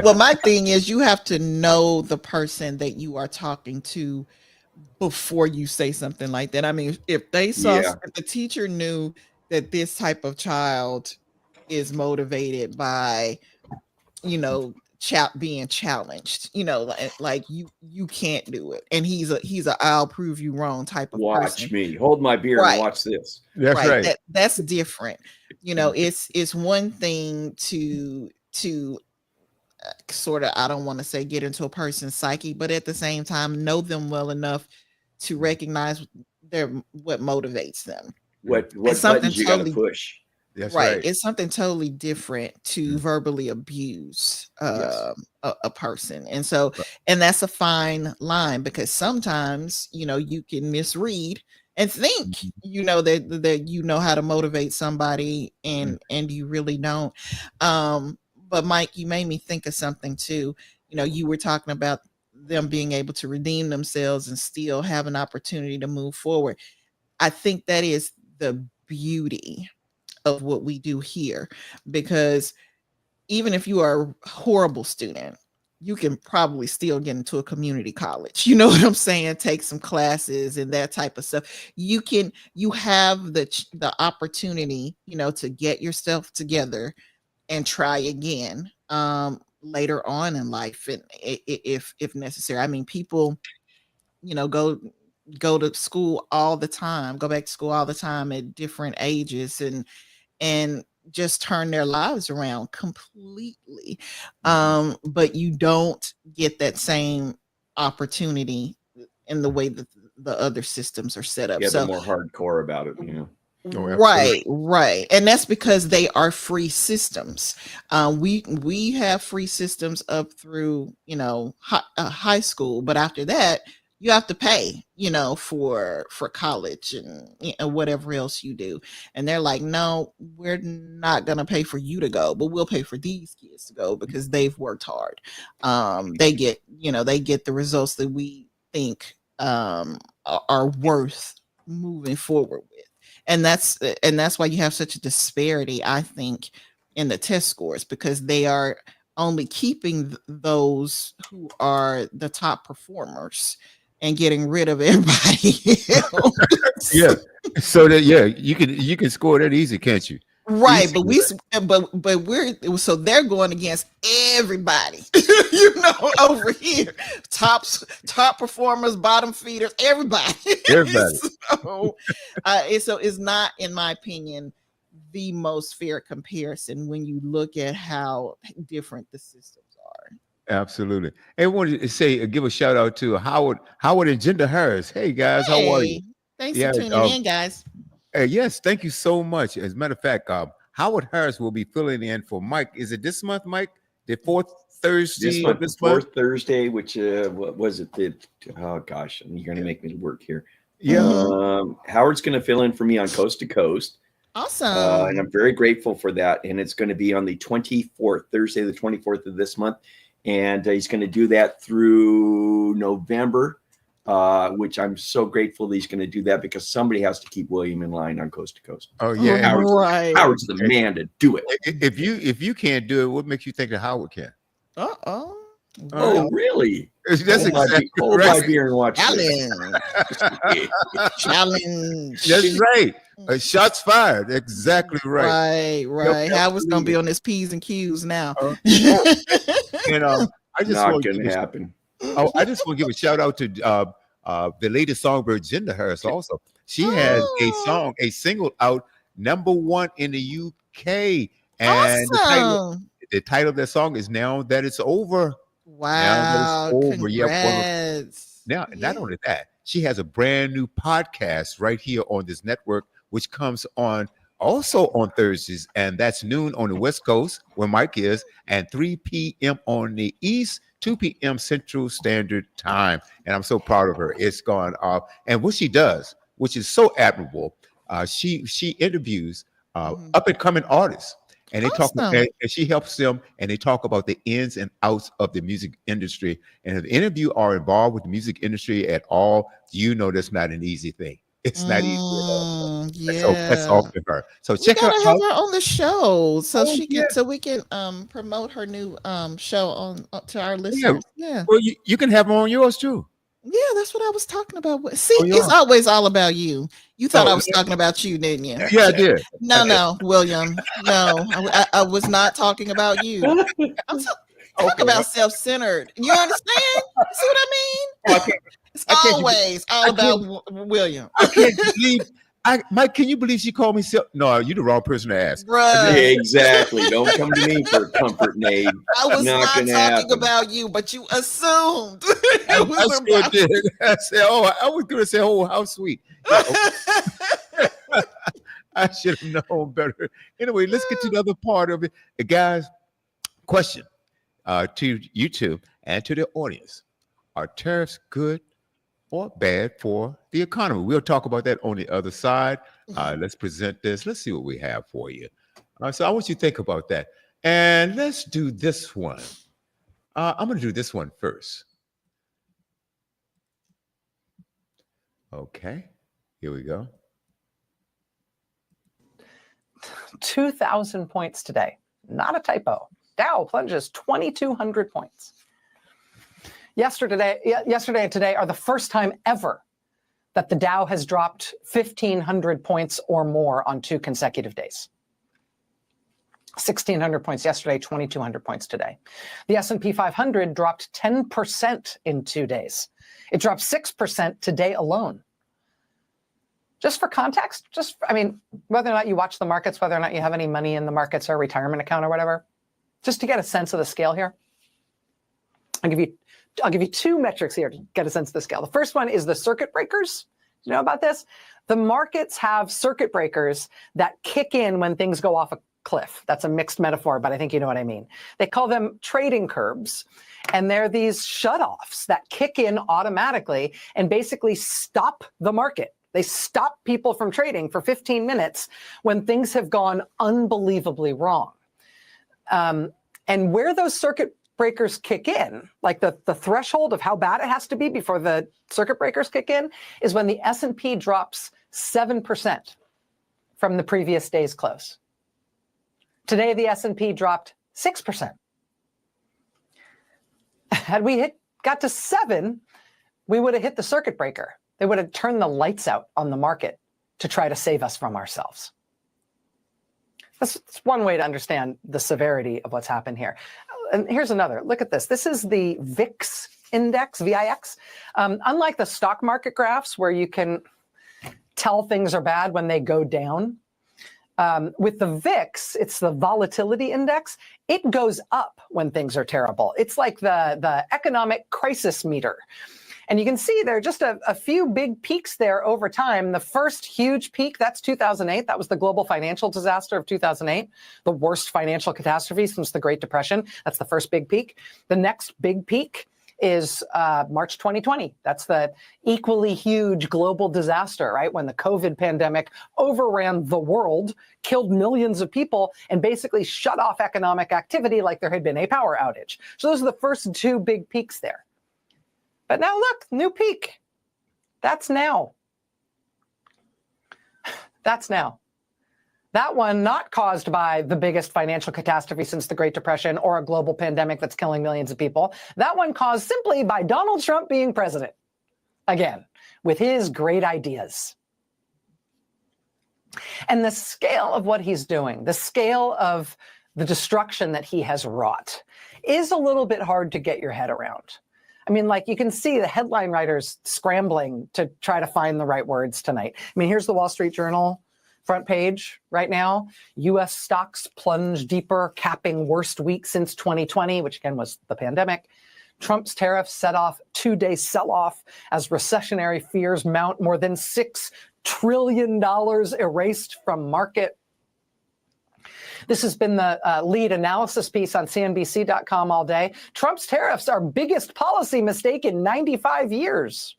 Well, my thing is you have to know the person that you are talking to before you say something like that. I mean, if they saw, if the teacher knew that this type of child is motivated by, you know, being challenged, you know, like you can't do it, and he's a I'll prove you wrong type of watch person. me, hold my beer and watch this. That's right. That's different. You know, it's one thing to sort of, I don't want to say get into a person's psyche, but at the same time know them well enough to recognize what motivates them. What buttons you gotta push. That's right. It's something totally different to verbally abuse a person. And so, and that's a fine line, because sometimes, you know, you can misread and think, you know, that you know how to motivate somebody and you really don't. But Mike, you made me think of something too. You know, you were talking about them being able to redeem themselves and still have an opportunity to move forward. I think that is the beauty of what we do here, because even if you are a horrible student, you can probably still get into a community college. You know what I'm saying? Take some classes and that type of stuff. You have the opportunity, you know, to get yourself together and try again later on in life, and if necessary. I mean, people, you know, go to school all the time, go back to school all the time at different ages, and just turn their lives around completely. But you don't get that same opportunity in the way that the other systems are set up. Yeah, they're more hardcore about it, you know. Right. And that's because they are free systems. We have free systems up through, you know, high school, but after that, you have to pay, you know, for college and, you know, whatever else you do. And they're like, no, we're not going to pay for you to go, but we'll pay for these kids to go because they've worked hard. They get the results that we think are worth moving forward with. And that's why you have such a disparity, I think, in the test scores, because they are only keeping those who are the top performers and getting rid of everybody else. Yeah. So that you can score that easy, can't you? Right, but we're so they're going against everybody, you know, over here, top performers, bottom feeders, everybody. So it's not, in my opinion, the most fair comparison when you look at how different the systems are. Absolutely. I wanted to say, give a shout out to Howard and Jinder Harris. Hey guys, how are you? Thanks for tuning in, guys. Yes, thank you so much. As a matter of fact, Howard Harris will be filling in for Mike. Is it this month, Mike? The fourth Thursday? This fourth Thursday, which what was it? Oh gosh, you're gonna make me work here. Yeah. Howard's gonna fill in for me on Coast to Coast. Awesome. And I'm very grateful for that. And it's going to be on the 24th, Thursday, the 24th of this month. And he's going to do that through November, which I'm so grateful that he's going to do that, because somebody has to keep William in line on Coast to Coast. Oh yeah, Howard's the man to do it. If you can't do it, what makes you think that Howard can? Oh, really? That's hold my beer and watch Challenge. That's right. Shots fired. Exactly right. Right. Howard's gonna be on his P's and Q's now. And I just not want gonna happen. I just want to give a shout out to the lady songbird Jinder Harris also. She has a single out #1 in the UK, and Awesome. the title of that song is "Now That It's Over." Now that it's Wow. over. Yep. Congrats. Now, Yeah. not only that, she has a brand new podcast right here on this network, which comes on also on Thursdays, and that's noon on the West Coast where Mike is, and 3 p.m. on the East, 2 p.m. Central Standard Time. And I'm so proud of her. It's gone off. And what she does, which is so admirable, she interviews up and coming artists. And they talk, Awesome. and she helps them, and they talk about the ins and outs of the music industry. And if the interview are involved with the music industry at all, you know that's not an easy thing. It's not easy at all. Yeah. So that's all for her. So We check her gotta have out. her on the show so Oh, she yeah. can so we can promote her new show on to our Yeah. listeners. Yeah. Well, you can have her on yours too. Yeah, that's what I was talking about. See, Oh, yeah. it's always all about you. You thought Oh, I was talking about you, didn't you? Yeah, I did. No, William. No, I was not talking about you. I'm talk about self-centered. You understand? You see what I mean? It's always all about William. I can't believe. Mike, can you believe she called me? No, you're the wrong person to ask. Bruh. Exactly. Don't come to me for comfort and aid. I was not gonna talking happen. about you, but you assumed. I It was sure about- did. I said, I was going to say, oh, how sweet. Yeah, okay. I should have known better. Anyway, let's get to the other part of it. Guys, question to you two and to the audience. Are tariffs good or bad for the economy? We'll talk about that on the other side. Let's present this. Let's see what we have for you. So I want you to think about that. And let's do this one. I'm going to do this one first. Okay, here we go. 2,000 points today. Not a typo. Dow plunges 2,200 points. Yesterday and today are the first time ever that the Dow has dropped 1,500 points or more on 2 consecutive days. 1,600 points yesterday, 2,200 points today. The S&P 500 dropped 10% in 2 days. It dropped 6% today alone. Just for context, whether or not you watch the markets, whether or not you have any money in the markets or retirement account or whatever, just to get a sense of the scale here, I'll give you 2 metrics here to get a sense of the scale. The first one is the circuit breakers. You know about this? The markets have circuit breakers that kick in when things go off a cliff. That's a mixed metaphor, but I think you know what I mean. They call them trading curbs, and they're these shutoffs that kick in automatically and basically stop the market. They stop people from trading for 15 minutes when things have gone unbelievably wrong. And where those circuit breakers kick in, like the threshold of how bad it has to be before the circuit breakers kick in, is when the S&P drops 7% from the previous day's close. Today, the S&P dropped 6%. Had we got to 7, we would have hit the circuit breaker. They would have turned the lights out on the market to try to save us from ourselves. That's one way to understand the severity of what's happened here. And here's another. Look at this. This is the VIX index, VIX. Unlike the stock market graphs where you can tell things are bad when they go down, with the VIX, it's the volatility index. It goes up when things are terrible. It's like the economic crisis meter. And you can see there are just a few big peaks there over time. The first huge peak, that's 2008. That was the global financial disaster of 2008, the worst financial catastrophe since the Great Depression. That's the first big peak. The next big peak is March 2020. That's the equally huge global disaster, right? When the COVID pandemic overran the world, killed millions of people, and basically shut off economic activity like there had been a power outage. So those are the first 2 big peaks there. But now look, new peak. That's now. That's now. That one not caused by the biggest financial catastrophe since the Great Depression or a global pandemic that's killing millions of people. That one caused simply by Donald Trump being president. Again, with his great ideas. And the scale of what he's doing, the scale of the destruction that he has wrought is a little bit hard to get your head around. I mean, like, you can see the headline writers scrambling to try to find the right words tonight. I mean, here's the Wall Street Journal front page right now. U.S. stocks plunge deeper, capping worst week since 2020, which again was the pandemic. Trump's tariffs set off two-day sell-off as recessionary fears mount. More than $6 trillion erased from market. This has been the lead analysis piece on CNBC.com all day. Trump's tariffs are biggest policy mistake in 95 years.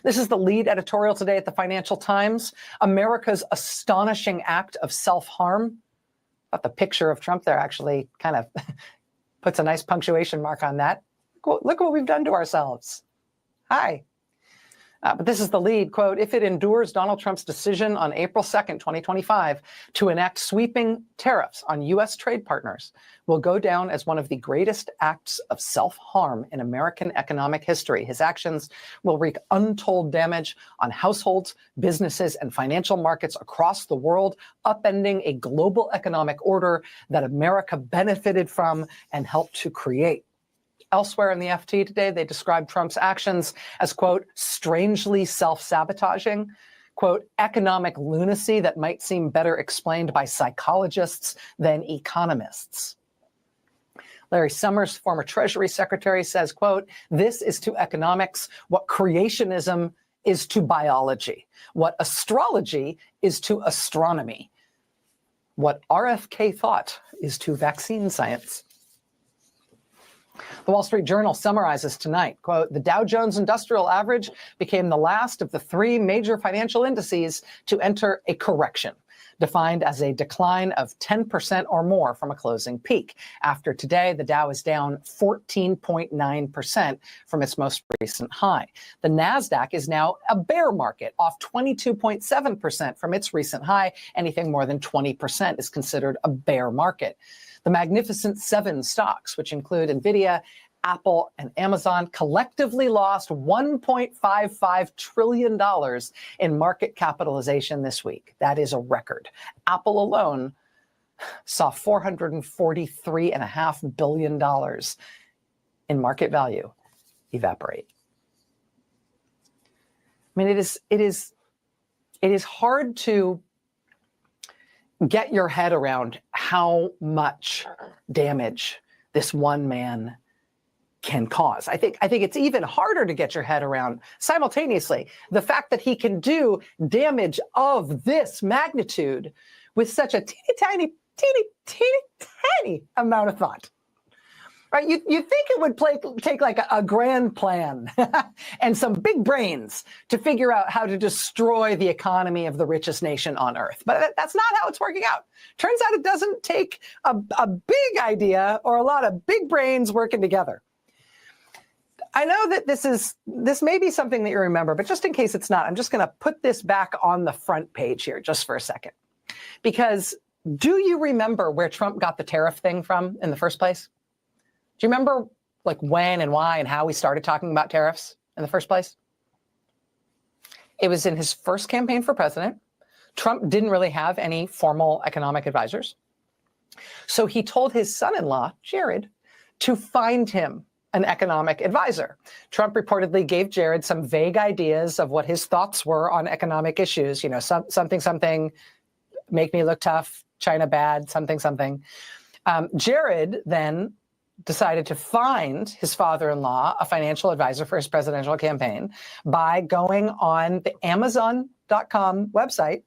This is the lead editorial today at the Financial Times. America's astonishing act of self-harm. But the picture of Trump there actually kind of puts a nice punctuation mark on that. Look what we've done to ourselves. Hi. But this is the lead, quote, if it endures Donald Trump's decision on April 2nd, 2025, to enact sweeping tariffs on U.S. trade partners, will go down as one of the greatest acts of self-harm in American economic history. His actions will wreak untold damage on households, businesses, and financial markets across the world, upending a global economic order that America benefited from and helped to create. Elsewhere in the FT today, they described Trump's actions as, quote, strangely self-sabotaging, quote, economic lunacy that might seem better explained by psychologists than economists. Larry Summers, former Treasury Secretary, says, quote, this is to economics what creationism is to biology, what astrology is to astronomy, what RFK thought is to vaccine science. The Wall Street Journal summarizes tonight, quote, the Dow Jones Industrial Average became the last of the three major financial indices to enter a correction, defined as a decline of 10% or more from a closing peak. After today, the Dow is down 14.9% from its most recent high. The NASDAQ is now a bear market, off 22.7% from its recent high. Anything more than 20% is considered a bear market. The Magnificent Seven stocks, which include NVIDIA, Apple, and Amazon, collectively lost $1.55 trillion in market capitalization this week. That is a record. Apple alone saw $443.5 billion in market value evaporate. I mean, it is hard to get your head around how much damage this one man can cause. I think it's even harder to get your head around simultaneously the fact that he can do damage of this magnitude with such a teeny tiny amount of thought. Right? You think it would take like a grand plan and some big brains to figure out how to destroy the economy of the richest nation on earth. But that's not how it's working out. Turns out it doesn't take a big idea or a lot of big brains working together. I know that this may be something that you remember, but just in case it's not, I'm just going to put this back on the front page here just for a second. Because do you remember where Trump got the tariff thing from in the first place? Do you remember like when and why and how we started talking about tariffs in the first place? It was in his first campaign for president. Trump didn't really have any formal economic advisors. So he told his son-in-law, Jared, to find him an economic advisor. Trump reportedly gave Jared some vague ideas of what his thoughts were on economic issues. You know, something, make me look tough, China bad, something. Jared then decided to find his father-in-law a financial advisor for his presidential campaign by going on the Amazon.com website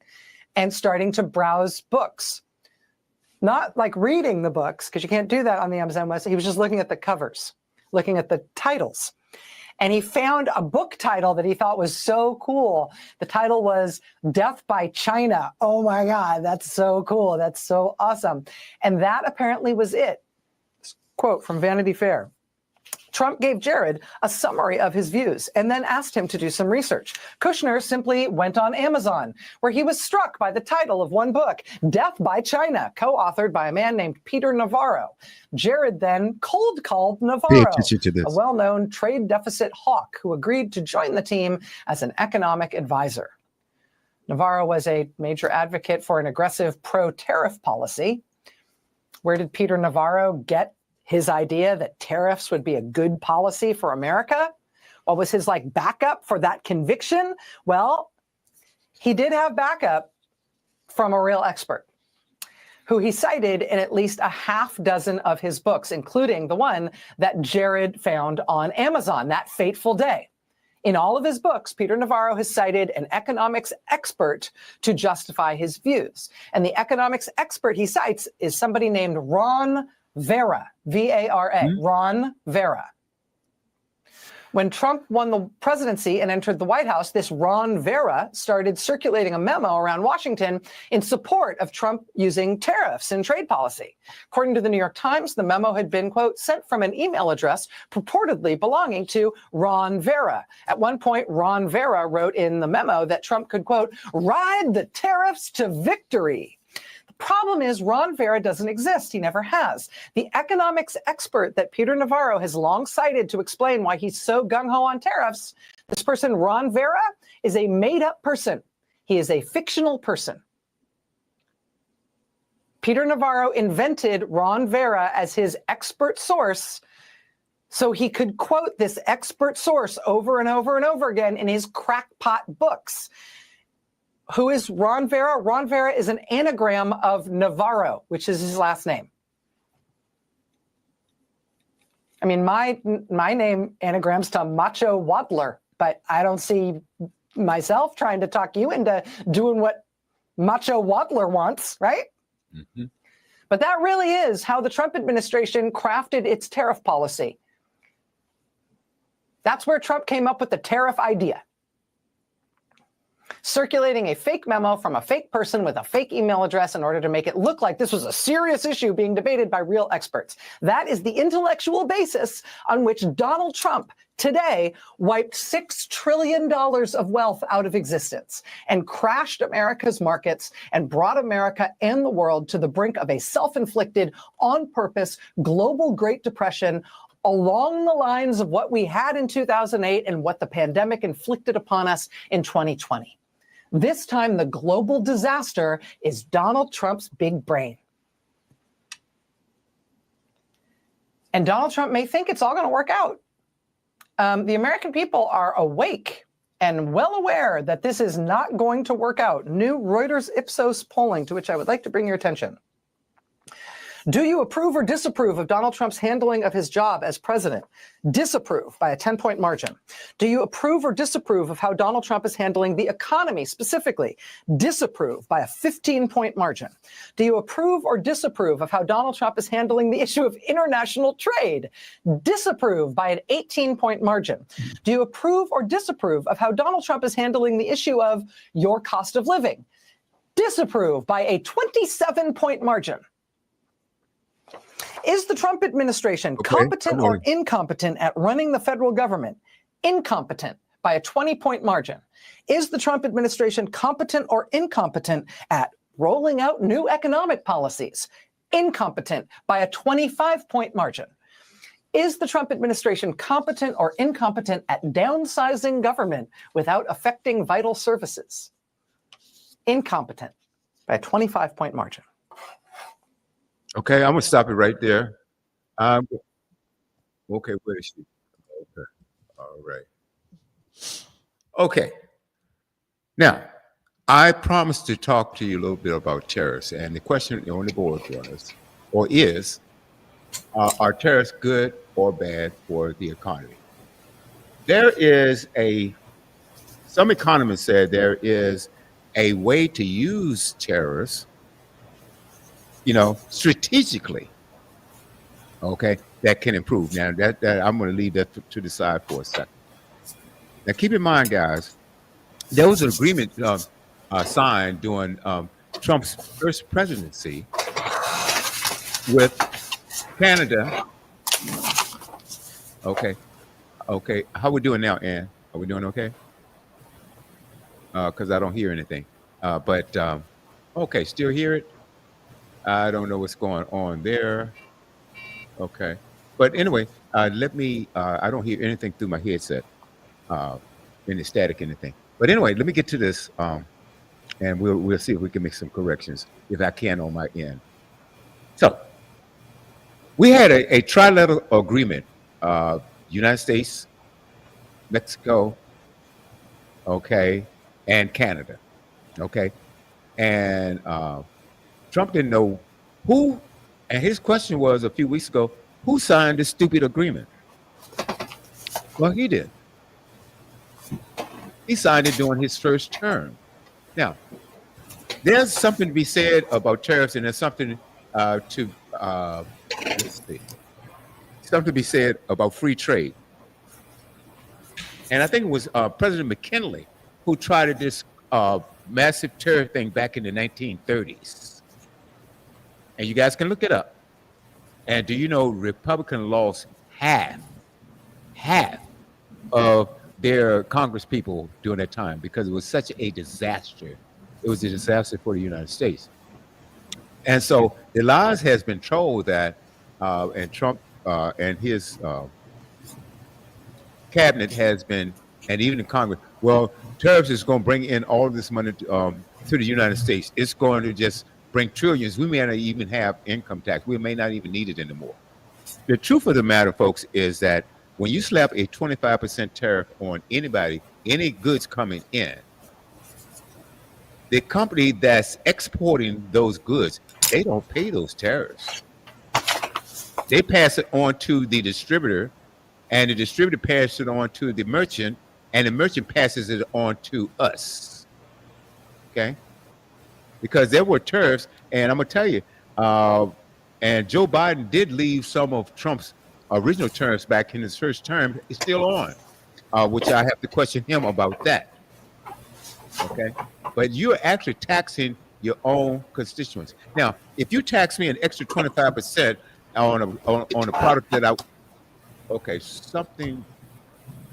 and starting to browse books. Not like reading the books, because you can't do that on the Amazon website. He was just looking at the covers, looking at the titles. And he found a book title that he thought was so cool. The title was Death by China. Oh my God, that's so cool. That's so awesome. And that apparently was it. Quote from Vanity Fair. Trump gave Jared a summary of his views and then asked him to do some research. Kushner simply went on Amazon, where he was struck by the title of one book, Death by China, co-authored by a man named Peter Navarro. Jared then cold called Navarro, a well-known trade deficit hawk who agreed to join the team as an economic advisor. Navarro was a major advocate for an aggressive pro-tariff policy. Where did Peter Navarro get his idea that tariffs would be a good policy for America? What was his like backup for that conviction? Well, he did have backup from a real expert who he cited in at least a half dozen of his books, including the one that Jared found on Amazon, That Fateful Day. In all of his books, Peter Navarro has cited an economics expert to justify his views. And the economics expert he cites is somebody named Ron Vera, V-A-R-A, Ron Vera. When Trump won the presidency and entered the White House, this Ron Vera started circulating a memo around Washington in support of Trump using tariffs in trade policy. According to the New York Times, the memo had been, quote, sent from an email address purportedly belonging to Ron Vera. At one point, Ron Vera wrote in the memo that Trump could, quote, ride the tariffs to victory. Problem is, Ron Vera doesn't exist. He never has. The economics expert that Peter Navarro has long cited to explain why he's so gung-ho on tariffs, this person, Ron Vera, is a made-up person. He is a fictional person. Peter Navarro invented Ron Vera as his expert source so he could quote this expert source over and over and over again in his crackpot books. Who is Ron Vera? Ron Vera is an anagram of Navarro, which is his last name. I mean, my name anagrams to Macho Waddler, but I don't see myself trying to talk you into doing what Macho Waddler wants, right? Mm-hmm. But that really is how the Trump administration crafted its tariff policy. That's where Trump came up with the tariff idea. Circulating a fake memo from a fake person with a fake email address in order to make it look like this was a serious issue being debated by real experts. That is the intellectual basis on which Donald Trump today wiped $6 trillion of wealth out of existence and crashed America's markets and brought America and the world to the brink of a self-inflicted, on-purpose, global Great Depression along the lines of what we had in 2008 and what the pandemic inflicted upon us in 2020. This time, the global disaster is Donald Trump's big brain. And Donald Trump may think it's all going to work out. The American people are awake and well aware that this is not going to work out. New Reuters Ipsos polling, to which I would like to bring your attention. Do you approve or disapprove of Donald Trump's handling of his job as president? Disapprove by a 10-point margin. Do you approve or disapprove of how Donald Trump is handling the economy specifically? Disapprove by a 15-point margin. Do you approve or disapprove of how Donald Trump is handling the issue of international trade? Disapprove by an 18-point margin. Do you approve or disapprove of how Donald Trump is handling the issue of your cost of living? Disapprove by a 27-point margin. Is the Trump administration competent or incompetent at running the federal government? Incompetent by a 20-point margin. Is the Trump administration competent or incompetent at rolling out new economic policies? Incompetent by a 25-point margin. Is the Trump administration competent or incompetent at downsizing government without affecting vital services? Incompetent by a 25-point margin. Okay, I'm gonna stop it right there. Okay, where is she? Okay, all right. Okay. Now, I promised to talk to you a little bit about tariffs, and the question on the board was, or is, are tariffs good or bad for the economy? There is some economists said there is a way to use tariffs, strategically, okay, that can improve. Now, that I'm going to leave that to the side for a second. Now, keep in mind, guys, there was an agreement signed during Trump's first presidency with Canada. Okay. How we doing now, Ann? Are we doing okay? Because I don't hear anything. But okay, still hear it? I don't know what's going on there. Okay. But anyway, let me, I don't hear anything through my headset, any static, anything. But anyway, let me get to this, and we'll see if we can make some corrections, if I can, on my end. So, We had a trilateral agreement, United States, Mexico, okay, and Canada, okay, and Trump didn't know who, and his question was a few weeks ago, who signed this stupid agreement? Well, he did. He signed it during his first term. Now, there's something to be said about tariffs, and there's something to let's see, something to be said about free trade. And I think it was President McKinley who tried this massive tariff thing back in the 1930s. And you guys can look it up. And do you know Republican lost half of their Congress people during that time because it was such a disaster. It was a disaster for the United States. And so the lies has been told that, and Trump and his cabinet has been, and even in Congress, well, tariffs is going to bring in all of this money to the United States. It's going to just bring trillions. We may not even have income tax. We may not even need it anymore. The truth of the matter, folks, is that when you slap a 25% tariff on anybody, any goods coming in, the company that's exporting those goods, they don't pay those tariffs. They pass it on to the distributor, and the distributor passes it on to the merchant, and the merchant passes it on to us. Okay? Because there were tariffs, and I'm gonna tell you, and Joe Biden did leave some of Trump's original tariffs back in his first term. It's still on, which I have to question him about that. Okay, but you're actually taxing your own constituents. Now, if you tax me an extra 25% on a product that something.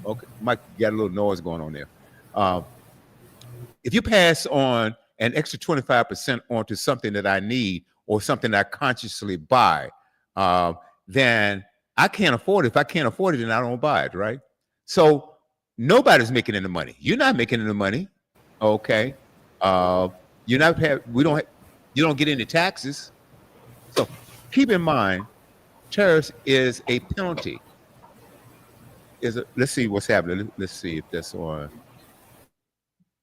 Okay, Mike, got a little noise going on there. If you pass on an extra 25% onto something that I need or something that I consciously buy, then I can't afford it. If I can't afford it, then I don't buy it, right? So nobody's making any money. You're not making any money, okay? You're not. You don't get any taxes. So keep in mind, tariffs is a penalty. Let's see what's happening. Let's see if that's on.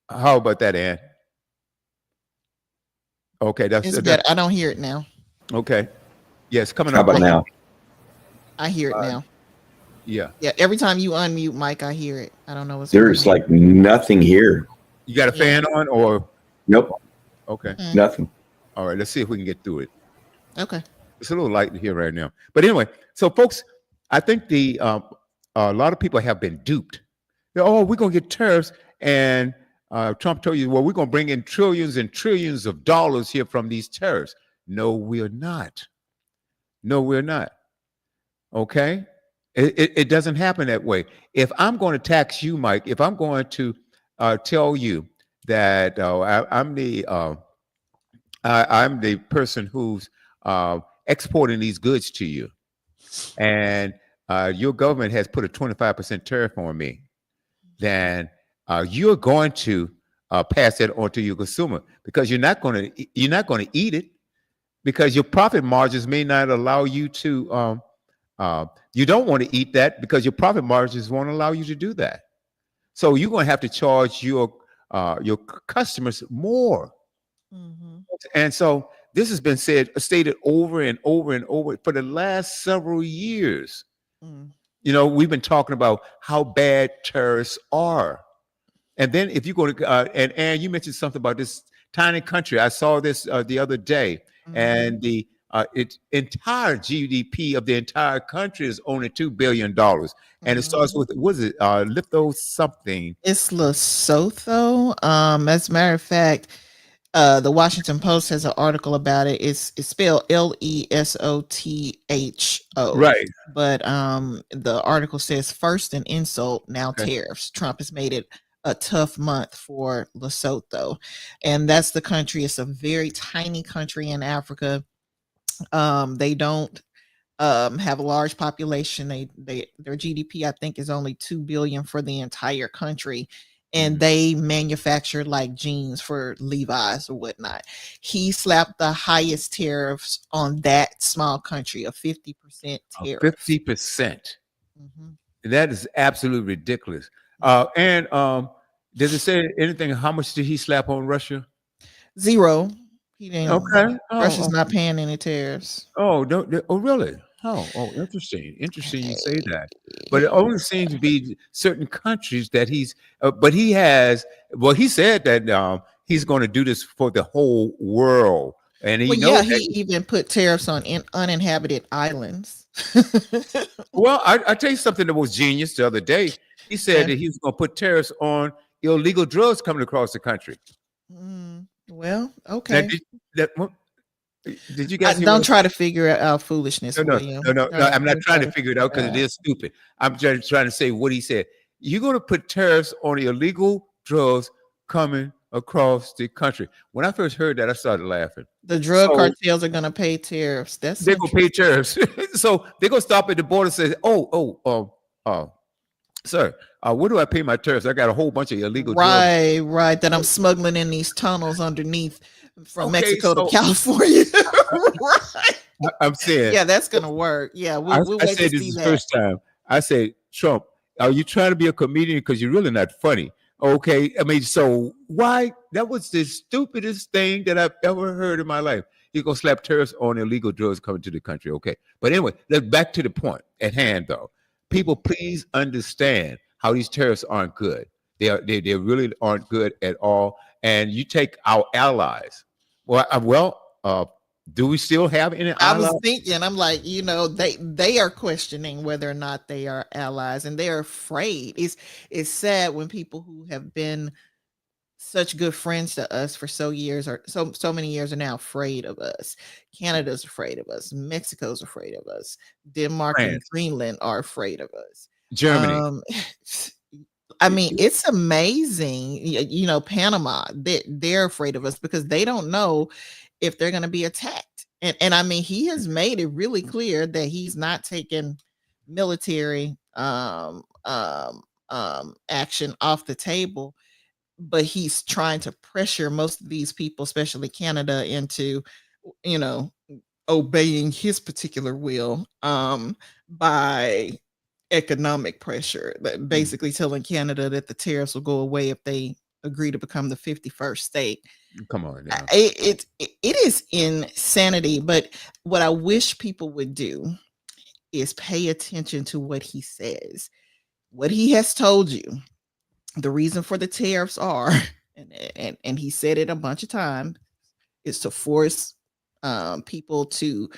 How about that, Ann? Okay, It's better. I don't hear it now. Okay. Yes, coming How up. about now? I hear it now. Yeah. Yeah. Every time you unmute Mike, I hear it. I don't know what's There's going on. like nothing here. You got a fan on or? Nope, Okay. nothing. All right. Let's see if we can get through it. Okay. It's a little light here right now. But anyway, so folks, I think a lot of people have been duped. Oh, we're going to get tariffs. And Trump told you, well, we're going to bring in trillions and trillions of dollars here from these tariffs. No, we're not. No, we're not. Okay? It doesn't happen that way. If I'm going to tax you, Mike, if I'm going to tell you that I'm the person who's exporting these goods to you, and your government has put a 25% tariff on me, then you're going to pass that on to your consumer because you're not going to eat it because your profit margins may not allow you to. You don't want to eat that because your profit margins won't allow you to do that. So you're going to have to charge your customers more. Mm-hmm. And so this has been stated over and over and over for the last several years. Mm. You know, we've been talking about how bad tariffs are. And then if you go to, and you mentioned something about this tiny country. I saw this the other day, and the its entire GDP of the entire country is only $2 billion. And it starts with, what is it, litho something? It's Lesotho. As a matter of fact, the Washington Post has an article about it. It's spelled Lesotho. Right. But the article says first an insult, now tariffs. Trump has made it a tough month for Lesotho. And that's the country. It's a very tiny country in Africa. They don't have a large population. Their GDP, I think, is only $2 billion for the entire country. and they manufacture like jeans for Levi's or whatnot. He slapped the highest tariffs on that small country, a 50% tariff. 50%. Mhm. That is absolutely ridiculous. And does it say anything? How much did he slap on Russia? Zero. He didn't. Okay. Russia's Oh, not paying any tariffs. oh, oh, really? Oh, interesting. Interesting you say that. But it only seems to be certain countries that he's, but he has, well, he said that he's going to do this for the whole world. And he Well, knows yeah, that. he even put tariffs on uninhabited islands. Well, I tell you something that was genius the other day. He said Yeah. that he was going to put tariffs on illegal drugs coming across the country. Well, Now, okay. did you guys hear Don't what try to figure out foolishness, No, William. no. I'm not Don't trying to figure it out because it is stupid. I'm just trying to say what he said. You're going to put tariffs on illegal drugs coming across the country. When I first heard that, I started laughing. The drug So- cartels are going to pay tariffs. That's They're going to pay tariffs. So they're going to stop at the border and say, sir, where do I pay my tariffs? I got a whole bunch of illegal drugs. right. That I'm smuggling in these tunnels underneath from Okay, Mexico so- to California. Right. I'm saying, Yeah, that's going to work. Yeah, we'll I wait to said this see is the that. first time. I said, Trump, are you trying to be a comedian because you're really not funny? Okay, I mean, so why? That was the stupidest thing that I've ever heard in my life. You're gonna slap tariffs on illegal drugs coming to the country. Okay, but anyway, let's back to the point at hand, though. People, please understand how these tariffs aren't good. They really aren't good at all. And you take our allies. Do we still have any I allies? was thinking, I'm like, they are questioning whether or not they are allies, and they're afraid. It's sad when people who have been such good friends to us for so many years are now afraid of us. Canada's afraid of us. Mexico's afraid of us. Denmark and France. Greenland are afraid of us. Germany. I mean, it's amazing. Panama, they're afraid of us because they don't know if they're going to be attacked. And I mean, he has made it really clear that he's not taking military action off the table, but he's trying to pressure most of these people, especially Canada, into, obeying his particular will by economic pressure, basically telling Canada that the tariffs will go away if they agree to become the 51st state. Come on now. It is insanity. But what I wish people would do is pay attention to what he says, what he has told you. The reason for the tariffs are, and he said it a bunch of times, is to force people to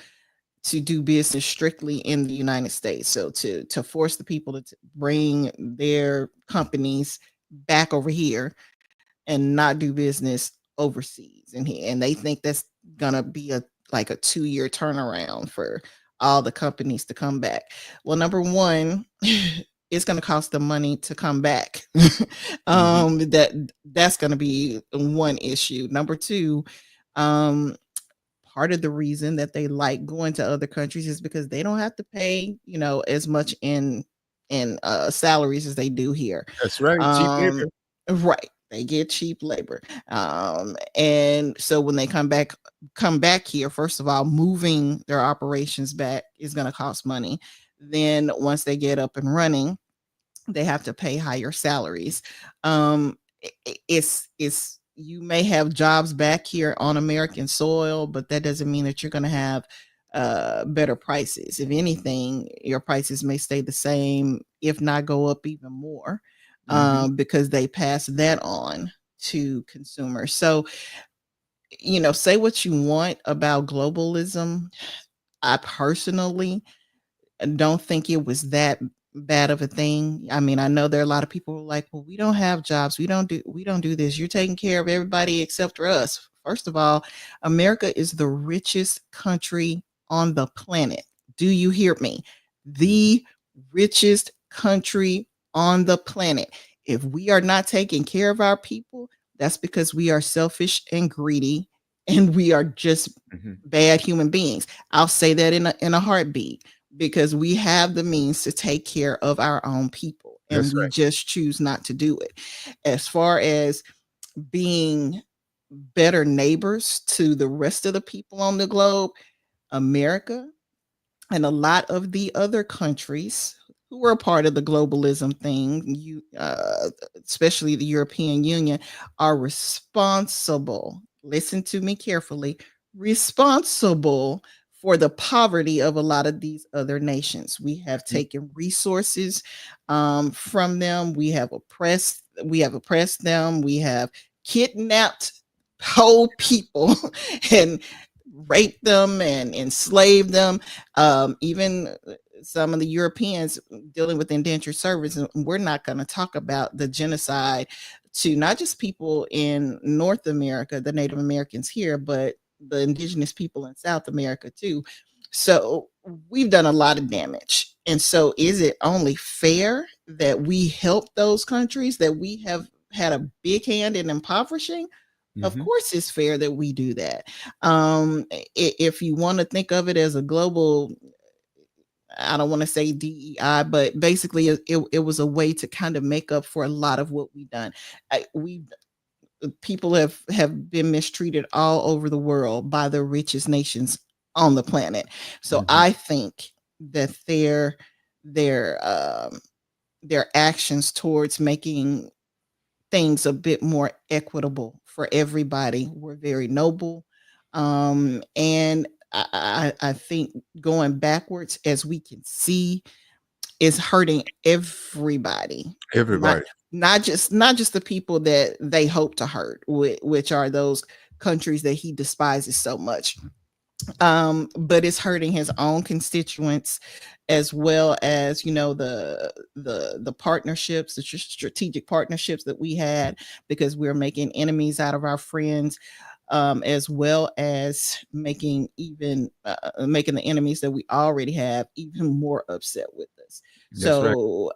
do business strictly in the United States. So to force the people to bring their companies back over here and not do business overseas. And they think that's gonna be a 2-year turnaround for all the companies to come back. Well, number one, it's going to cost them money to come back. That's going to be one issue. Number two, part of the reason that they like going to other countries is because they don't have to pay, as much in salaries as they do here. That's right. Cheap labor. Right. They get cheap labor. And so when they come back here, first of all, moving their operations back is going to cost money. Then once they get up and running, they have to pay higher salaries. It's you may have jobs back here on American soil, but that doesn't mean that you're going to have better prices. If anything, your prices may stay the same, if not go up even more, because they pass that on to consumers. So, say what you want about globalism. I personally don't think it was that bad of a thing. I mean, I know there are a lot of people who are like, well, we don't have jobs. We don't do this. You're taking care of everybody except for us. First of all, America is the richest country on the planet. Do you hear me? The richest country on the planet. If we are not taking care of our people, that's because we are selfish and greedy, and we are just bad human beings. I'll say that in a heartbeat, because we have the means to take care of our own people. and That's we right. just choose not to do it. As far as being better neighbors to the rest of the people on the globe, America and a lot of the other countries who were a part of the globalism thing, especially the European Union, are responsible. Listen to me carefully. Responsible for the poverty of a lot of these other nations. We have taken resources from them. We have oppressed. We have oppressed them. We have kidnapped whole people and raped them and enslaved them. Even some of the Europeans dealing with indentured service. And we're not going to talk about the genocide to not just people in North America, the Native Americans here, but the indigenous people in South America too. So we've done a lot of damage. And so is it only fair that we help those countries that we have had a big hand in impoverishing? Of Mhm. course, it's fair that we do that. If you want to think of it as a global, I don't want to say DEI, but basically, it was a way to kind of make up for a lot of what we've done. We people have been mistreated all over the world by the richest nations on the planet. So Mhm. I think that their actions towards making things a bit more equitable for everybody were very noble. And I think going backwards, as we can see, is hurting everybody, not Everybody. not just the people that they hope to hurt, which are those countries that he despises so much. But it's hurting his own constituents, as well as the partnerships, the strategic partnerships that we had, because we're making enemies out of our friends, as well as making the enemies that we already have even more upset with us. That's right. So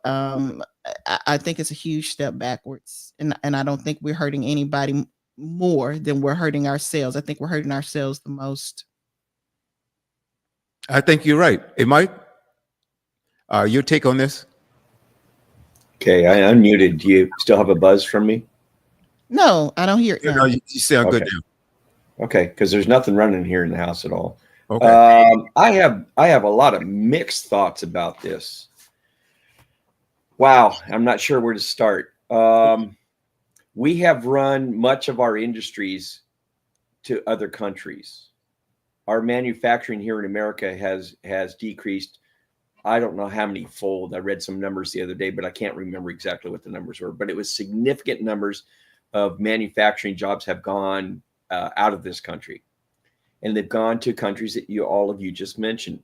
I think it's a huge step backwards, and I don't think we're hurting anybody more than we're hurting ourselves. I think we're hurting ourselves the most. I think you're right. Hey, Mike, your take on this? Okay, I unmuted. Do you still have a buzz from me? No, I don't hear it You now. know, you sound good Okay. now. Okay, because there's nothing running here in the house at all. Okay. I have a lot of mixed thoughts about this. Wow, I'm not sure where to start. We have run much of our industries to other countries. Our manufacturing here in America has decreased. I don't know how many fold. I read some numbers the other day, but I can't remember exactly what the numbers were. But it was significant numbers of manufacturing jobs have gone out of this country, and they've gone to countries that all of you just mentioned.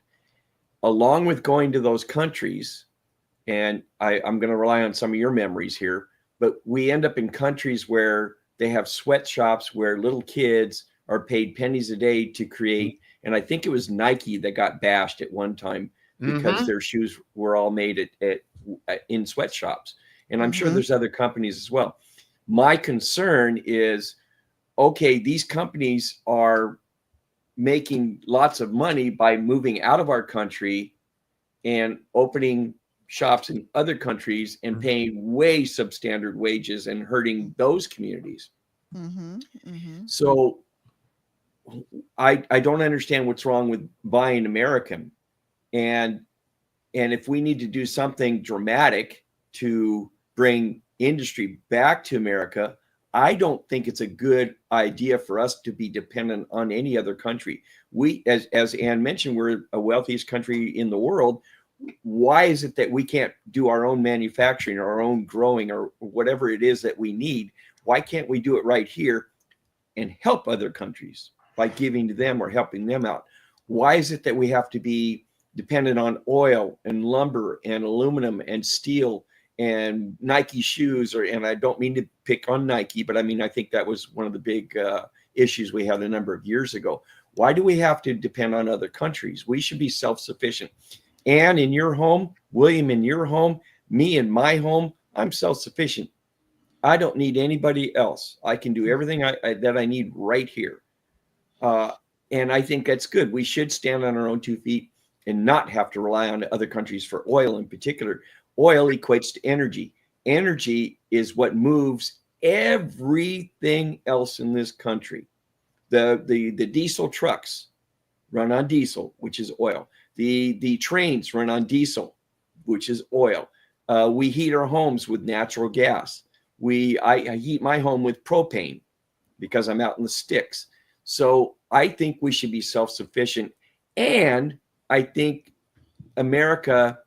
Along with going to those countries, and I'm going to rely on some of your memories here, but we end up in countries where they have sweatshops where little kids are paid pennies a day to create. And I think it was Nike that got bashed at one time because their shoes were all made in sweatshops. And I'm sure there's other companies as well. My concern is, okay, these companies are making lots of money by moving out of our country and opening shops in other countries and paying way substandard wages and hurting those communities. So I don't understand what's wrong with buying American. And if we need to do something dramatic to bring industry back to America, I don't think it's a good idea for us to be dependent on any other country. We, as Ann mentioned, we're the wealthiest country in the world. Why is it that we can't do our own manufacturing, our own growing, or whatever it is that we need? Why can't we do it right here and help other countries by giving to them or helping them out? Why is it that we have to be dependent on oil and lumber and aluminum and steel and Nike shoes? And I don't mean to pick on Nike, but I mean, I think that was one of the big issues we had a number of years ago. Why do we have to depend on other countries? We should be self-sufficient. Ann, in your home, William, in your home, me in my home, I'm self-sufficient. I don't need anybody else. I can do everything that I need right here. And I think that's good. We should stand on our own 2 feet and not have to rely on other countries for oil in particular. Oil equates to energy. Energy is what moves everything else in this country. The diesel trucks run on diesel, which is oil. The trains run on diesel, which is oil. We heat our homes with natural gas. I heat my home with propane because I'm out in the sticks. So I think we should be self-sufficient. And I think America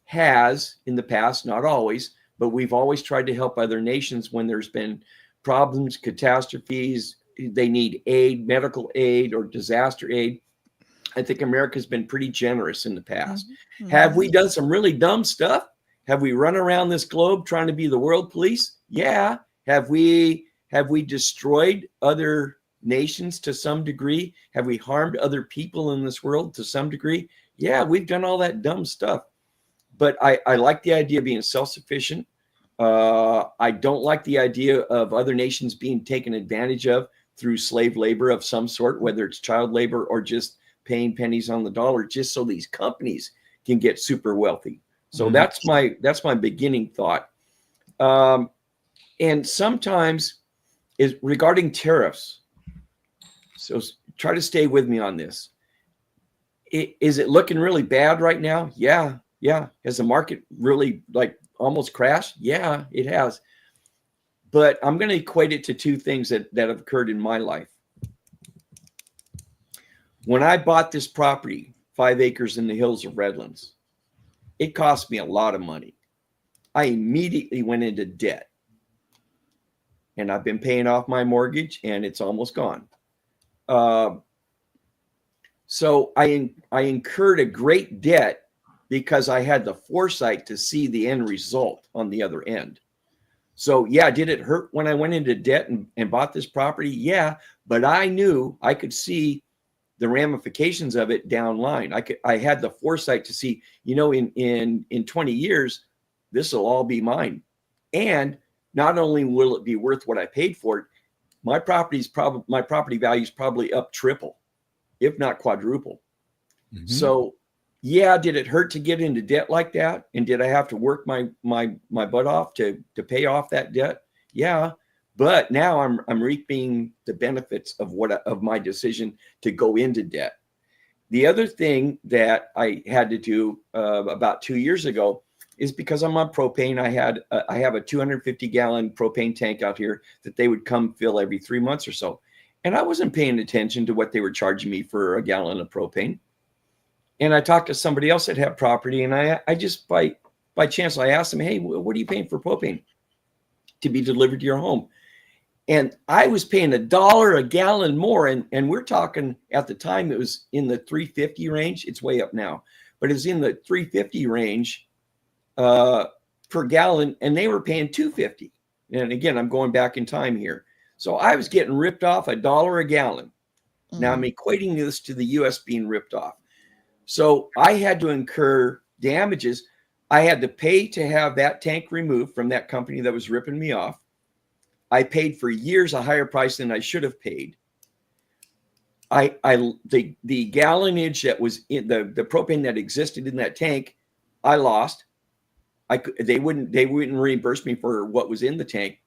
has in the past, not always, but we've always tried to help other nations when there's been problems, catastrophes, they need aid, medical aid, or disaster aid. I think America's been pretty generous in the past. Mhm. Have we done some really dumb stuff? Have we run around this globe trying to be the world police? Yeah. Have we destroyed other nations to some degree? Have we harmed other people in this world to some degree? Yeah, we've done all that dumb stuff. But I like the idea of being self-sufficient. I don't like the idea of other nations being taken advantage of through slave labor of some sort, whether it's child labor or just paying pennies on the dollar, just so these companies can get super wealthy. So that's my beginning thought. And sometimes is regarding tariffs. So try to stay with me on this. Is it looking really bad right now? Yeah. Has the market really like almost crashed? Yeah, it has. But I'm going to equate it to two things that have occurred in my life. When I bought this property, 5 acres in the hills of Redlands, it cost me a lot of money. I immediately went into debt. And I've been paying off my mortgage and it's almost gone. So I incurred a great debt because I had the foresight to see the end result on the other end. So yeah, did it hurt when I went into debt and bought this property? Yeah, but I knew I could see the ramifications of it down line. I had the foresight to see, in 20 years, this will all be mine. And not only will it be worth what I paid for it, my property value is probably up triple, if not quadruple. Mm-hmm. So yeah, did it hurt to get into debt like that? And did I have to work my butt off to pay off that debt? Yeah, but now I'm reaping the benefits of my decision to go into debt. The other thing that I had to do about 2 years ago is because I'm on propane. I have a 250-gallon propane tank out here that they would come fill every 3 months or so, and I wasn't paying attention to what they were charging me for a gallon of propane. And I talked to somebody else that had property, and I just by chance I asked them, "Hey, what are you paying for propane to be delivered to your home?" And I was paying $1 a gallon more, and we're talking at the time it was in the $3.50 range. It's way up now, but it's in the $3.50 range per gallon, and they were paying $2.50. And again, I'm going back in time here, so I was getting ripped off $1 a gallon. Mm-hmm. Now I'm equating this to the U.S. being ripped off. So I had to incur damages. I had to pay to have that tank removed from that company that was ripping me off. I paid for years a higher price than I should have paid. The gallonage that was in the propane that existed in that tank, I lost. They wouldn't reimburse me for what was in the tank.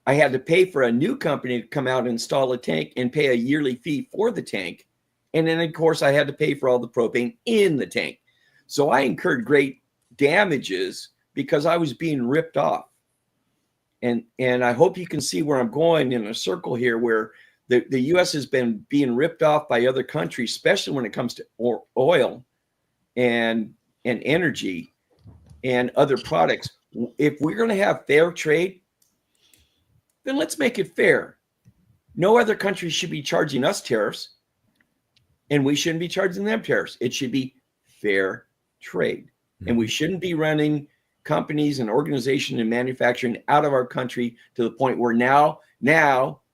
I had to pay for a new company to come out and install a tank and pay a yearly fee for the tank. And then, of course, I had to pay for all the propane in the tank. So I incurred great damages because I was being ripped off. And I hope you can see where I'm going in a circle here, where the U.S. has been being ripped off by other countries, especially when it comes to oil and energy and other products. If we're going to have fair trade, then let's make it fair. No other country should be charging us tariffs, and we shouldn't be charging them tariffs. It should be fair trade. Mm-hmm. And we shouldn't be running companies and organization and manufacturing out of our country to the point where now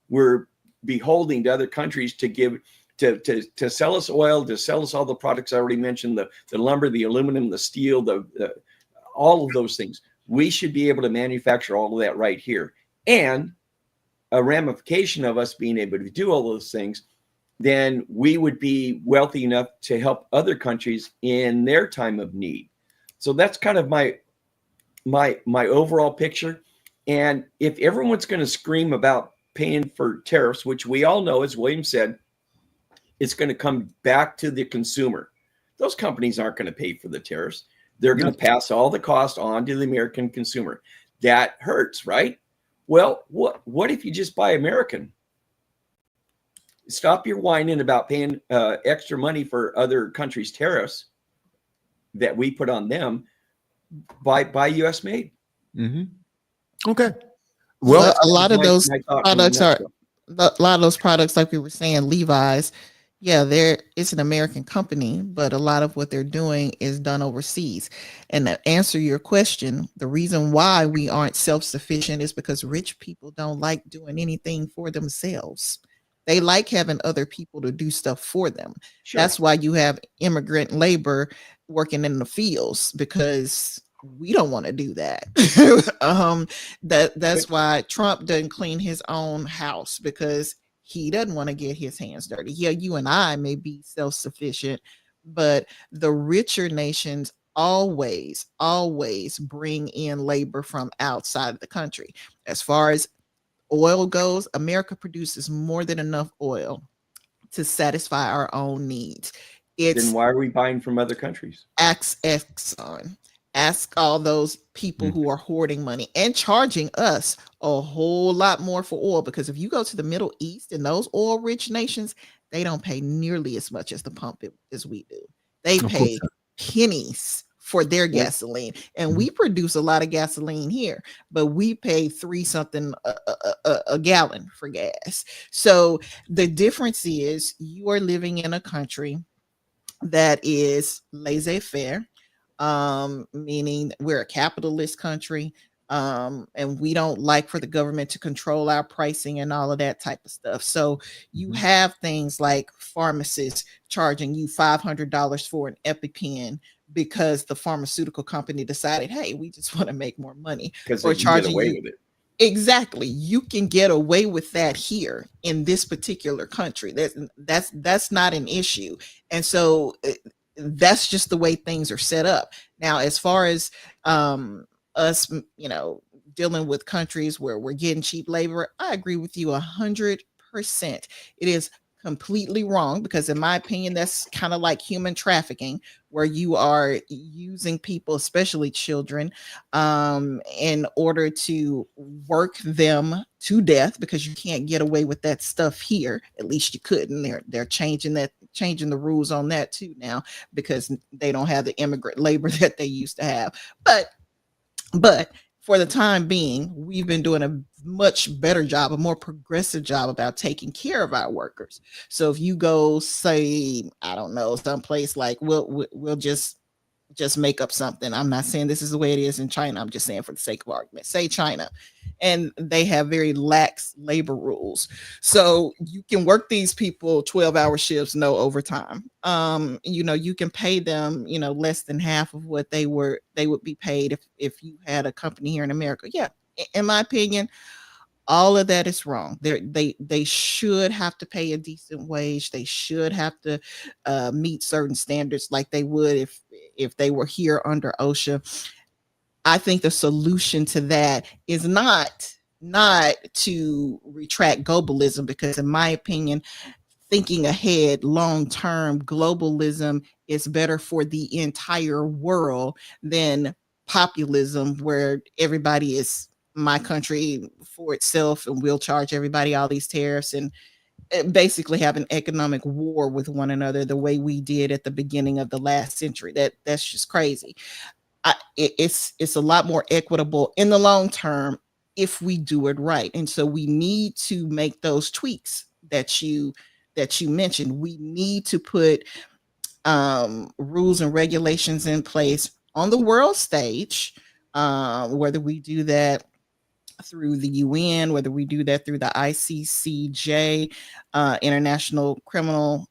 we're beholding to other countries to sell us oil, to sell us all the products I already mentioned, the lumber, the aluminum, the steel, all of those things. We should be able to manufacture all of that right here. And a ramification of us being able to do all those things, then we would be wealthy enough to help other countries in their time of need. So that's kind of my my overall picture. And if everyone's going to scream about paying for tariffs, which we all know, as William said, it's going to come back to the consumer. Those companies aren't going to pay for the tariffs. They're going to pass all the cost on to the American consumer. That hurts, right? Well, what if you just buy American? Stop your whining about paying extra money for other countries' tariffs that we put on them. Buy U.S. made. Mm-hmm. Okay. Well, a lot of those products are a lot of those products, like we were saying, Levi's. Yeah, it's an American company, but a lot of what they're doing is done overseas. And to answer your question, the reason why we aren't self-sufficient is because rich people don't like doing anything for themselves. They like having other people to do stuff for them. Sure. That's why you have immigrant labor working in the fields, because we don't want to do that. That's why Trump doesn't clean his own house, because he doesn't want to get his hands dirty. Yeah, you and I may be self-sufficient, but the richer nations always bring in labor from outside of the country. As far as oil goes, America produces more than enough oil to satisfy our own needs. Then why are we buying from other countries? Ask Exxon. Ask all those people who are hoarding money and charging us a whole lot more for oil, because if you go to the Middle East and those oil rich nations, they don't pay nearly as much as the pump as we do. They pay pennies for their gasoline, and we produce a lot of gasoline here, but we pay $3 something a gallon for gas. So the difference is you are living in a country that is laissez-faire, meaning we're a capitalist country, and we don't like for the government to control our pricing and all of that type of stuff. So you have things like pharmacists charging you $500 for an EpiPen because the pharmaceutical company decided, hey, we just want to make more money. Because they can get away with it. Exactly. You can get away with that here in this particular country. That's not an issue. And so that's just the way things are set up. Now, as far as us, dealing with countries where we're getting cheap labor, I agree with you 100%. It is completely wrong, because in my opinion, that's kind of like human trafficking, where you are using people, especially children, in order to work them to death, because you can't get away with that stuff here. At least you couldn't. They're changing the rules on that too now, because they don't have the immigrant labor that they used to have. But for the time being, we've been doing a much better job, a more progressive job about taking care of our workers. So if you go, say, I don't know, someplace like we'll just make up something. I'm not saying this is the way it is in China. I'm just saying for the sake of argument, say China, and they have very lax labor rules. So you can work these people 12-hour shifts, no overtime. You can pay them, less than half of what they would be paid if you had a company here in America. Yeah, in my opinion, all of that is wrong. They should have to pay a decent wage. They should have to meet certain standards like they would if they were here under OSHA. I think the solution to that is not to retract globalism, because in my opinion, thinking ahead long term, globalism is better for the entire world than populism, where everybody is my country for itself and we'll charge everybody all these tariffs and basically have an economic war with one another the way we did at the beginning of the last century. That's just crazy. It's a lot more equitable in the long term if we do it right. And so we need to make those tweaks that you mentioned. We need to put rules and regulations in place on the world stage, whether we do that through the UN, whether we do that through the ICCJ, International Criminal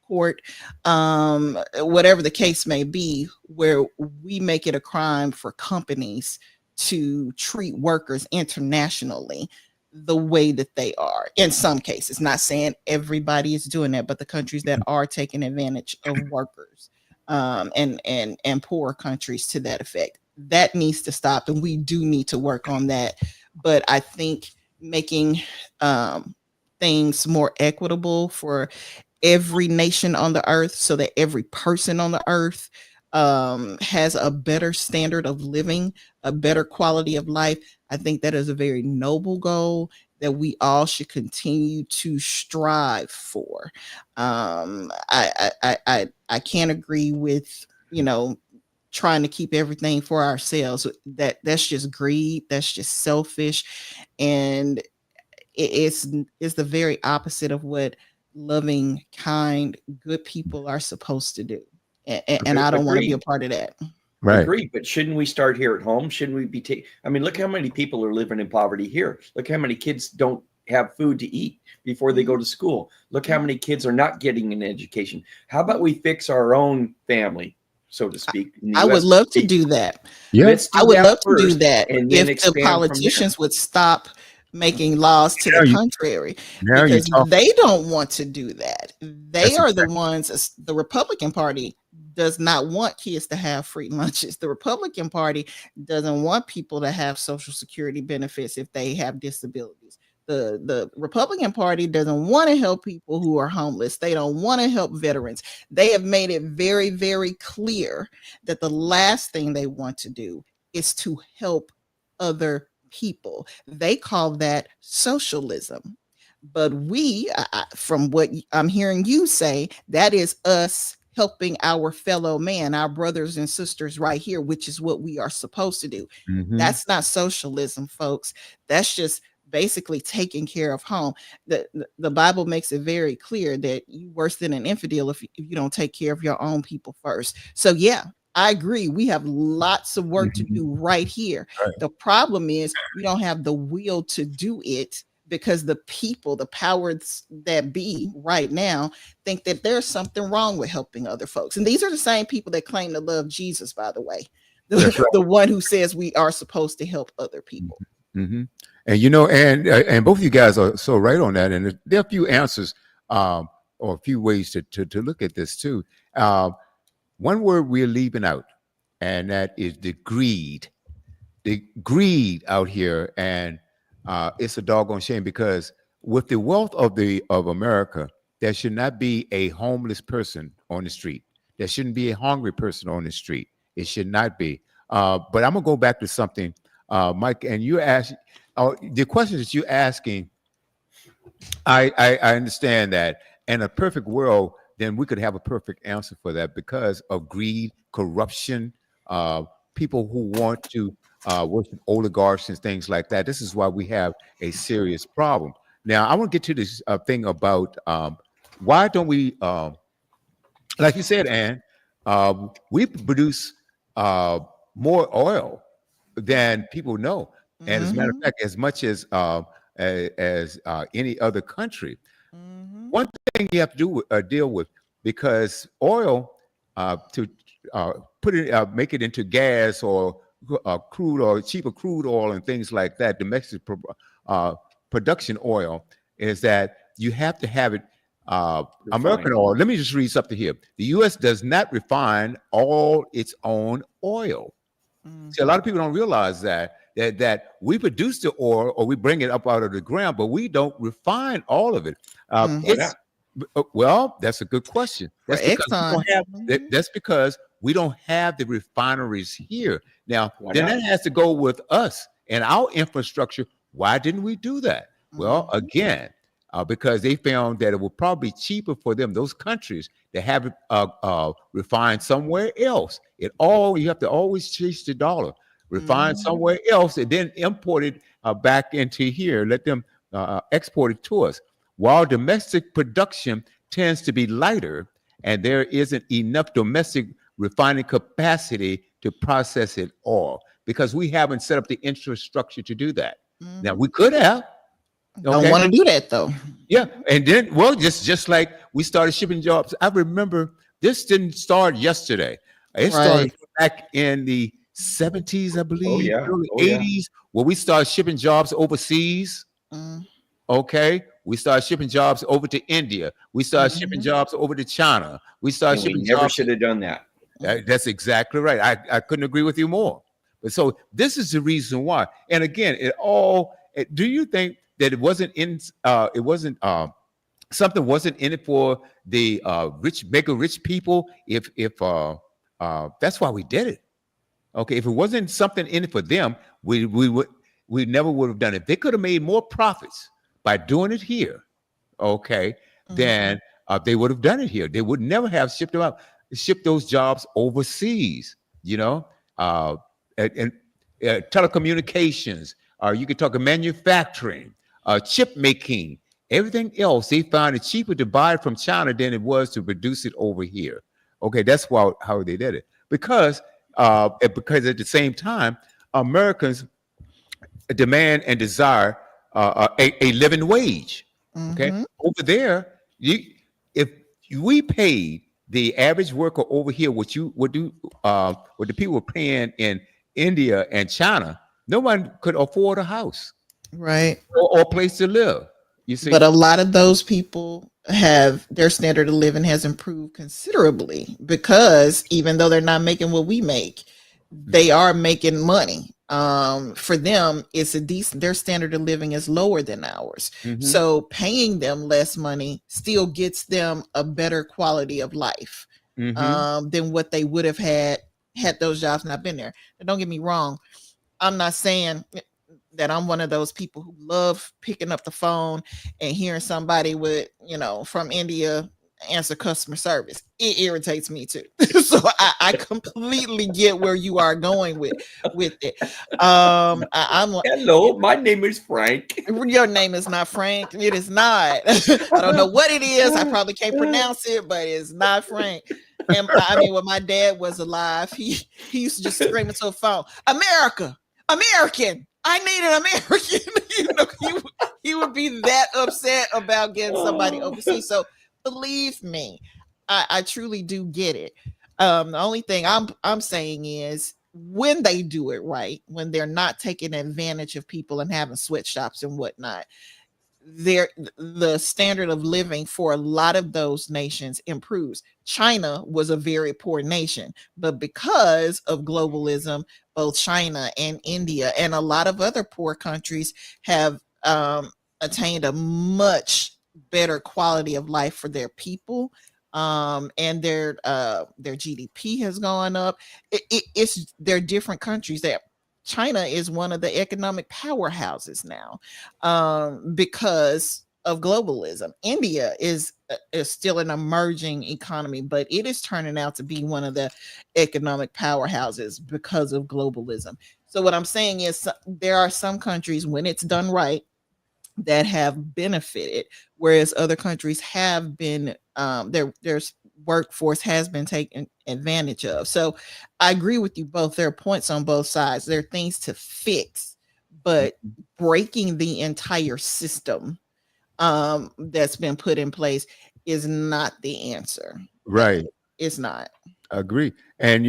Court, whatever the case may be, where we make it a crime for companies to treat workers internationally the way that they are. In some cases, not saying everybody is doing that, but the countries that are taking advantage of workers, and poor countries to that effect. that needs to stop, and we do need to work on that. But I think making things more equitable for every nation on the earth, so that every person on the earth has a better standard of living, a better quality of life. I think that is a very noble goal that we all should continue to strive for. I can't agree with, trying to keep everything for ourselves. That's just greed. That's just selfish, and it's the very opposite of what loving, kind, good people are supposed to do. And I don't want to be a part of that. Right. Agreed, but shouldn't we start here at home? Shouldn't we be I mean, look how many people are living in poverty here. Look how many kids don't have food to eat before they go to school. Look how many kids are not getting an education. How about we fix our own family, so to speak? I would love to do that. Yes. I would love to do that and then if the expand from politicians would stop making laws to the contrary, now you because talk. they don't want to do that. They That's are the ones. The Republican Party does not want kids to have free lunches. The Republican Party doesn't want people to have Social Security benefits if they have disabilities. The Republican Party doesn't want to help people who are homeless. They don't want to help veterans. They have made it very, very clear that the last thing they want to do is to help other people. They call that socialism. But from what I'm hearing you say, that is us helping our fellow man, our brothers and sisters right here, which is what we are supposed to do. Mhm. That's not socialism, folks. That's just basically taking care of home. The Bible makes it very clear that you worse than an infidel if you don't take care of your own people first. So yeah, I agree. We have lots of work to do right here. Right. The problem is we don't have the will to do it, because the people, the powers that be right now, think that there's something wrong with helping other folks. And these are the same people that claim to love Jesus, by the way. The one who says we are supposed to help other people. Mm-hmm. And both of you guys are so right on that. And there are a few answers or a few ways to look at this too. One word we're leaving out, and that is the greed. The greed out here, and it's a doggone shame, because with the wealth of America, there should not be a homeless person on the street. There shouldn't be a hungry person on the street. It should not be. But I'm gonna go back to something, Mike, and you asked the question that you're asking. I understand that. In a perfect world, then we could have a perfect answer for that, because of greed, corruption, people who want to worship oligarchs and things like that. This is why we have a serious problem. Now, I want to get to this thing about why don't we, like you said, Ann, we produce more oil than people know. And as a matter of fact, as much as any other country. One thing you have to deal with, because oil to put it, make it into gas or crude or cheaper crude oil and things like that, domestic production oil, is that you have to have it American oil. Let me just read something here. The U.S. does not refine all its own oil. See, a lot of people don't realize that we produce the oil, or we bring it up out of the ground, but we don't refine all of it. Well, that's a good question. That's because we don't have the refineries here. Now, then that has to go with us and our infrastructure. Why didn't we do that? Well, again, because they found that it would probably be cheaper for them, those countries, to have it refined somewhere else. You have to always chase the dollar. Refine somewhere else and then import it back into here. Let them export it to us. While domestic production tends to be lighter, and there isn't enough domestic refining capacity to process it all, because we haven't set up the infrastructure to do that. Now, we could have. Don't want to do that though. Yeah, and then, well, just like we started shipping jobs. I remember this didn't start yesterday. It started back in the 70s, I believe, early 80s, where we started shipping jobs overseas. Okay, we started shipping jobs over to India. We started shipping jobs over to China. We started shipping. We never should have done that. That's exactly right. I couldn't agree with you more. But so this is the reason why. And again, do you think that it wasn't something wasn't in it for the mega rich people? If that's why we did it. Okay, if it wasn't something in it for them, we never would have done it. They could have made more profits by doing it here. Okay, then they would have done it here. They would never have shipped those jobs overseas. You know, and telecommunications. You could talk of manufacturing, chip making, everything else. They found it cheaper to buy it from China than it was to produce it over here. Okay, that's how they did it. Because at the same time, Americans demand and desire a living wage. Okay, over there, if we paid the average worker over here what the people were paying in India and China, no one could afford a house, Right. or a place to live. You see, But a lot of those people have their standard of living has improved considerably because even though they're not making what we make, they are making money. For them, it's a decent, their standard of living is lower than ours. So paying them less money still gets them a better quality of life than what they would have had those jobs not been there. And don't get me wrong, I'm not saying that I'm one of those people who love picking up the phone and hearing somebody from India answer customer service. It irritates me too. So I completely get where you are going with it. I'm Hello, my name is Frank. Your name is not Frank. It is not. I don't know what it is. I probably can't pronounce it, but it's not Frank. And I mean, when my dad was alive, he used to just scream into the phone, American. I need an American. He would be that upset about getting somebody overseas. So believe me, I truly do get it. The only thing I'm saying is when they do it right, when they're not taking advantage of people and having sweatshops and whatnot, the standard of living for a lot of those nations improves. China was a very poor nation, but because of globalism, both China and India and a lot of other poor countries have attained a much better quality of life for their people, and their GDP has gone up. They're different countries. That China is one of the economic powerhouses now because of globalism. India is still an emerging economy, but it is turning out to be one of the economic powerhouses because of globalism. So what I'm saying is there are some countries, when it's done right, that have benefited, whereas other countries have been their workforce has been taken advantage of. So I agree with you both. There are points on both sides. There are things to fix, but breaking the entire system that's been put in place is not the answer. right? It's not. Agree. And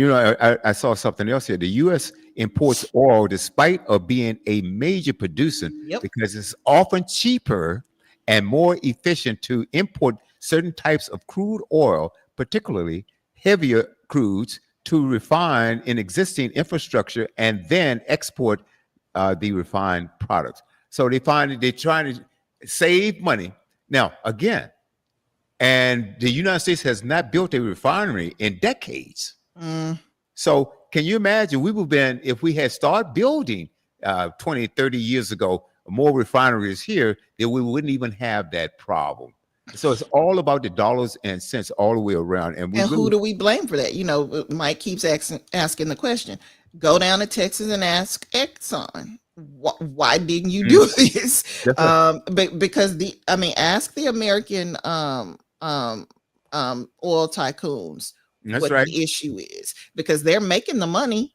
I saw something else here. The U.S. imports oil despite of being a major producer because it's often cheaper and more efficient to import certain types of crude oil, particularly heavier crudes, to refine in existing infrastructure and then export the refined products. So they find that they're trying to save money. Now, again, and the United States has not built a refinery in decades. So can you imagine if we had started building 20, 30 years ago, more refineries here, then we wouldn't even have that problem. So it's all about the dollars and cents all the way around. And who do we blame for that? Mike keeps asking the question. Go down to Texas and ask Exxon. Why didn't you do this? Because ask the American oil tycoons what the issue is, because they're making the money.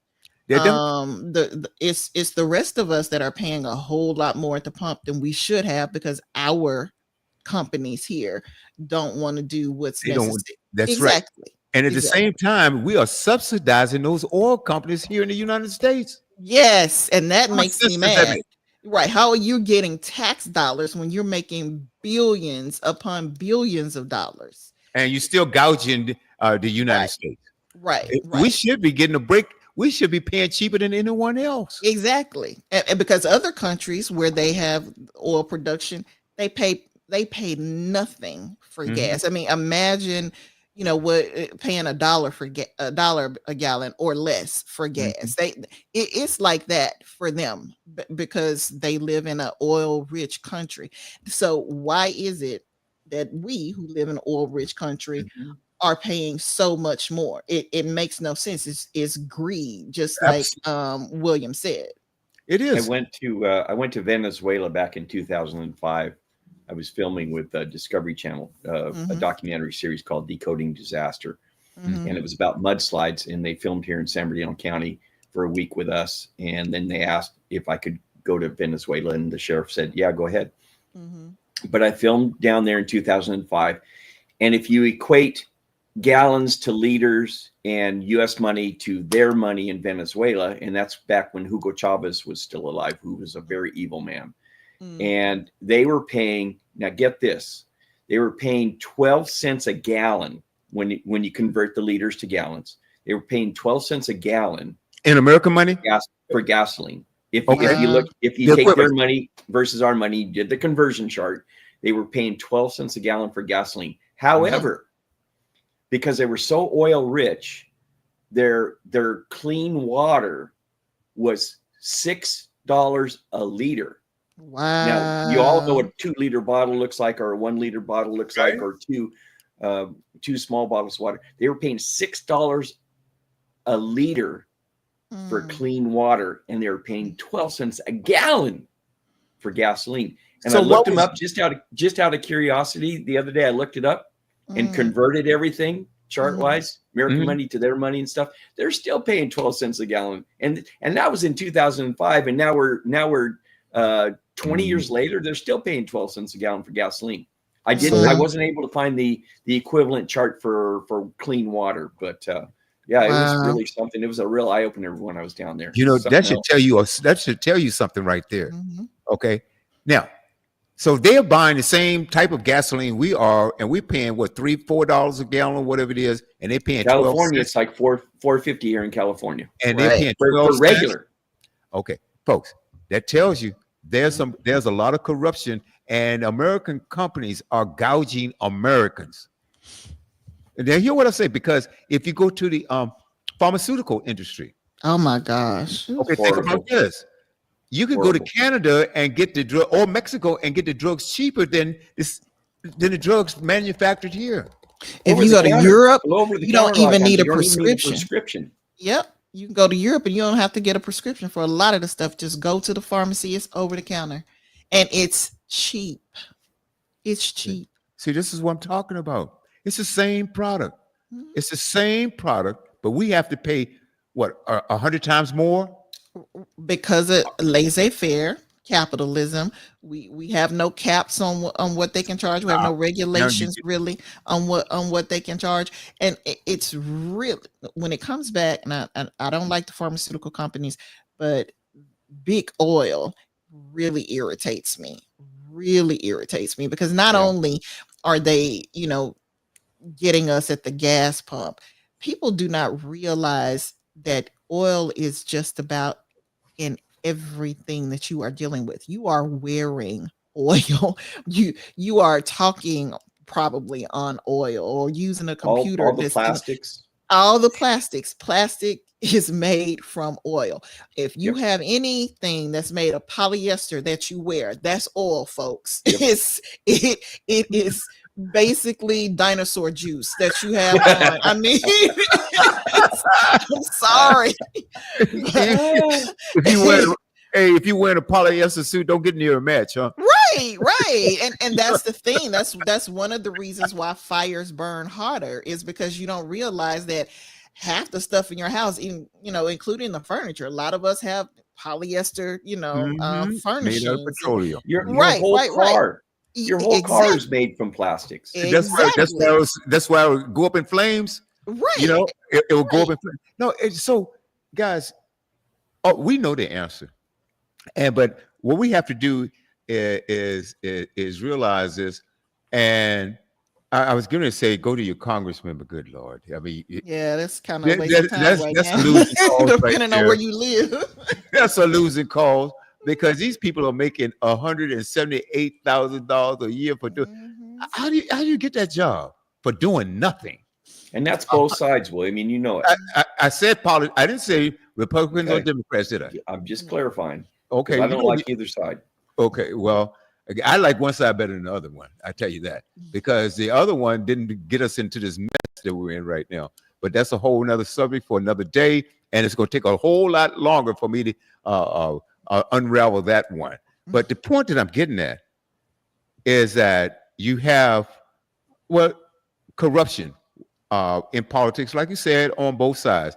It's the rest of us that are paying a whole lot more at the pump than we should have, because our companies here don't want to do what's necessary. That's exactly. Right. And at the same time, we are subsidizing those oil companies here in the United States. Yes, and that makes me mad. Right. How are you getting tax dollars when you're making billions upon billions of dollars? And you're still gouging the United States. Right. We should be getting a break. we should be paying cheaper than anyone else. Exactly. And because other countries where they have oil production, they pay nothing for Mhm. gas. I mean, imagine, what paying $1 a gallon or less for gas. It's like that for them because they live in an oil rich country. So why is it that we who live in an oil rich country Mhm. are paying so much more? It makes no sense. It's greed, just like William said. It I is. went to Venezuela back in 2005. I was filming with Discovery Channel, a Mhm. documentary series called Decoding Disaster, Mhm. and it was about mudslides. And they filmed here in San Bernardino County for a week with us. And then they asked if I could go to Venezuela, and the sheriff said, "Yeah, go ahead." Mhm. But I filmed down there in 2005, and if you equate gallons to liters and US money to their money in Venezuela, and that's back when Hugo Chavez was still alive, who was a very evil man. Mm. And they were paying, now get this, they were paying 12 cents a gallon when you convert the liters to gallons. They were paying 12 cents a gallon In American money? for gasoline. If Okay. if you The take their equivalent. money versus our money, you did the conversion chart, they were paying 12 cents a gallon for gasoline. However, because they were so oil rich, their clean water was $6 a liter. Wow. Now you all know what a 2-liter bottle looks like, or a 1-liter bottle looks like, or two small bottles of water. They were paying $6 a liter for Mm. clean water, and they were paying 12 cents a gallon for gasoline. And So I looked what them was- up just out of curiosity the other day. I looked it up and Mm. converted everything chart wise, American Mhm. money to their money and stuff. They're still paying 12 cents a gallon, and that was in 2005, and now we're 20 years later, they're still paying 12 cents a gallon for gasoline. I wasn't able to find the equivalent chart for clean water, but yeah, it was Wow. really something. It was a real eye opener when I was down there. You know, Something that should else. tell you something right there. Mhm. Okay. Now, so they're buying the same type of gasoline we are, and we're paying what, $3-4 a gallon, whatever it is, and they're paying 12 California, cents, it's like $4.50 here in California and they're Right. paying for 12 cents. regular. Okay, folks, that tells you there's a lot of corruption, and American companies are gouging Americans. And then hear what I say, because if you go to the pharmaceutical industry, Oh my gosh. okay, think Horrible. about this. You can go to Horrible. Canada and get the drug, or Mexico and get the drugs cheaper than the drugs manufactured here. If Over you the go to counter. Europe, Over the you don't counter a lot of even times. need You a don't even need a prescription. prescription. Yep. You can go to Europe and you don't have to get a prescription for a lot of the stuff. Just go to the pharmacy, it's over the counter. And it's cheap. It's cheap. See, this is what I'm talking about. It's the same product. Mhm. It's the same product, but we have to pay what, 100 times more? Because of laissez-faire capitalism, we have no caps on what they can charge. We have no regulations really on what they can charge, and it's really, when it comes back. And I don't like the pharmaceutical companies, but big oil really irritates me. Really irritates me because not Yeah. only are they, getting us at the gas pump, people do not realize that oil is just about in everything that you are dealing with. You are wearing oil. You are talking probably on oil or using a computer. All the that's plastics. all the plastics. Plastic is made from oil. If you Yep. have anything that's made of polyester that you wear, that's oil, folks. Yep. It is basically dinosaur juice that you have on. I mean, I'm sorry. If you wear a polyester suit, don't get near a match, huh? Right. And that's the thing. That's one of the reasons why fires burn hotter, is because you don't realize that half the stuff in your house, even, including the furniture, a lot of us have polyester, Made of furnishings. petroleum. Your Right, whole right. car. Your whole car Exactly. is made from plastics. That's why it would go up in flames. Right. It will go up in flames. No, so guys, we know the answer, but what we have to do is realize this, and I was going to say, go to your congressman, but good Lord. I mean, Yeah, that's kind of a waste of time right that's now. losing cause right Depending on there. where you live. That's a losing cause because these people are making $178,000 a year for doing. Mhm. How do you get that job for doing nothing? And that's both sides, William. I mean, you know it. I said politics. I didn't say Republicans or Okay. Democrats, did I? I'm just clarifying Okay, because I you don't know, like either side. okay. Well, I like one side better than the other one. I tell you that because the other one didn't get us into this mess that we're in right now. But that's a whole nother subject for another day, and it's going to take a whole lot longer for me to unravel that one. But the point that I'm getting at is that you have corruption in politics, like you said, on both sides.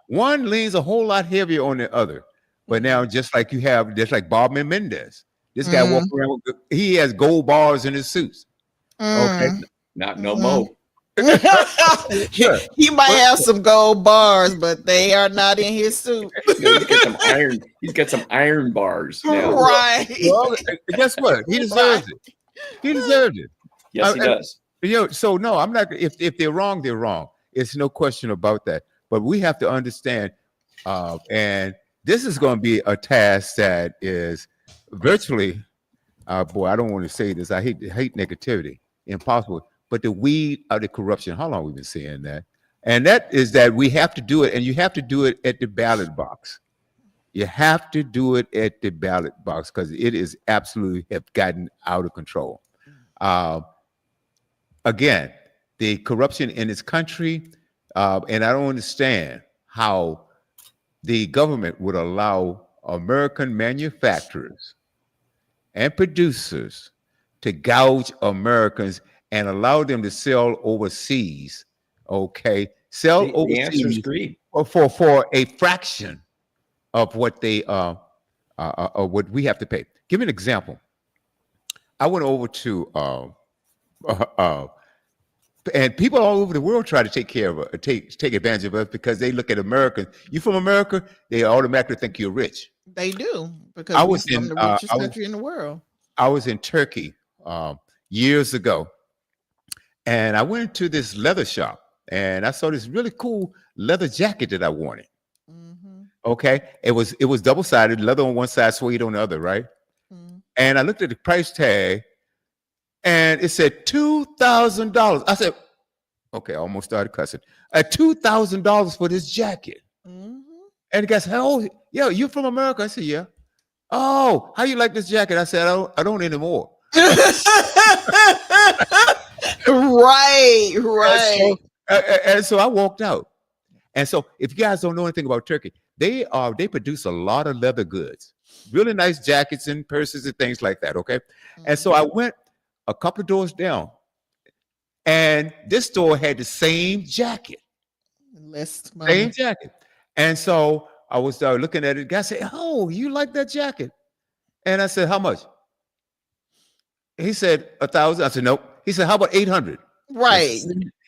One leans a whole lot heavier on the other. But now, just like Bob Menendez, this guy walking around he has gold bars in his suits. Okay, Not no mo. Sure. He might have some gold bars, but they are not in his suit. He's got some iron. He's got some iron bars now. Right. Well, guess what? He deserves it. He deserves it. Yes, he does. So no, I'm not. If they're wrong, they're wrong. It's no question about that. But we have to understand, and this is going to be a task that is virtually, boy, I don't want to say this. I hate negativity, impossible. But the weed of the corruption. How long we've been saying that? And that is that we have to do it, and you have to do it at the ballot box. You have to do it at the ballot box because it is absolutely have gotten out of control. Again, the corruption in this country, and I don't understand how the government would allow American manufacturers and producers to gouge Americans and allow them to sell overseas. Okay, sell The answer is overseas greed. for a fraction of what they what we have to pay. Give me an example. I went over to and people all over the world try to take advantage of us because they look at Americans. You from America, they automatically think you're rich. They do because I we're was in the richest country in the world. I was in Turkey years ago, and I went to this leather shop, and I saw this really cool leather jacket that I wanted. Okay, it was double-sided, leather on one side, suede on the other, right? And I looked at the price tag, and it said $2,000. I said, okay, I almost started cussing. $2,000 for this jacket. And the guy said, "Oh, yeah, you from America?" I said, "Yeah." "Oh, how you like this jacket?" I said, I don't anymore. Right. And so I walked out. And so if you guys don't know anything about Turkey, they produce a lot of leather goods, really nice jackets and purses and things like that. Okay. And so I went a couple of doors down, and this store had the same jacket. Less money. Same jacket. And so I was looking at it. The guy said, "Oh, you like that jacket?" And I said, "How much?" He said, $1,000. I said, "Nope." He said, "How about 800?" Right.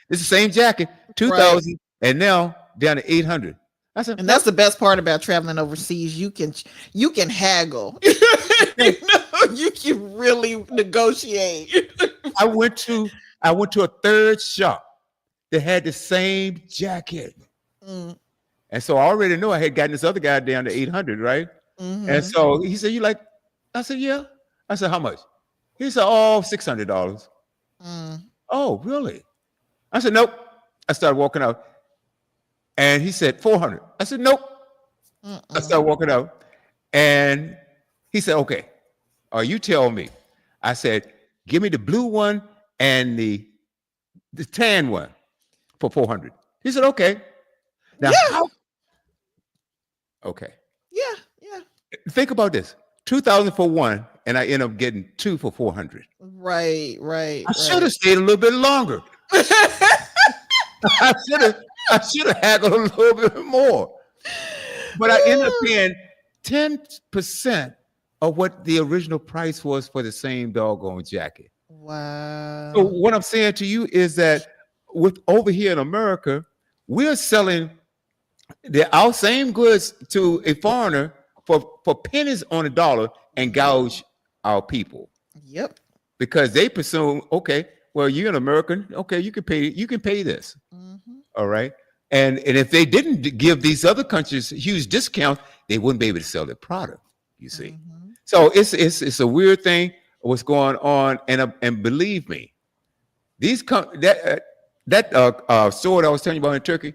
It's the same jacket, 2,000, and now down to 800. I said, and that's the best part about traveling overseas. You can haggle. You can really negotiate. I went to a third shop that had the same jacket. And so I already know I had gotten this other guy down to 800, right? And so he said, "You like?" I said, "Yeah." I said, "How much?" He said, "Oh, $600. "Oh, really?" I said, "Nope." I started walking out. And he said, $400. I said, "Nope." I started walking out. And he said, "Okay, you tell me." I said, "Give me the blue one and the tan one for $400. He said, "Okay." Now, okay. Yeah. Think about this: 2,000 for one, and I end up getting two for 400. Right. I should have stayed a little bit longer. I should have haggled a little bit more. But I ended up paying 10% of what the original price was for the same doggone jacket. Wow. So what I'm saying to you is that with over here in America, we're selling our same goods to a foreigner for pennies on a dollar and gouge our people. Yep. Because they presume, okay, well, you're an American. Okay, you can pay this. Mhm. All right. And if they didn't give these other countries huge discounts, they wouldn't be able to sell their product. You see, Mhm. so it's a weird thing what's going on, and believe me, these that store that I was telling you about in Turkey,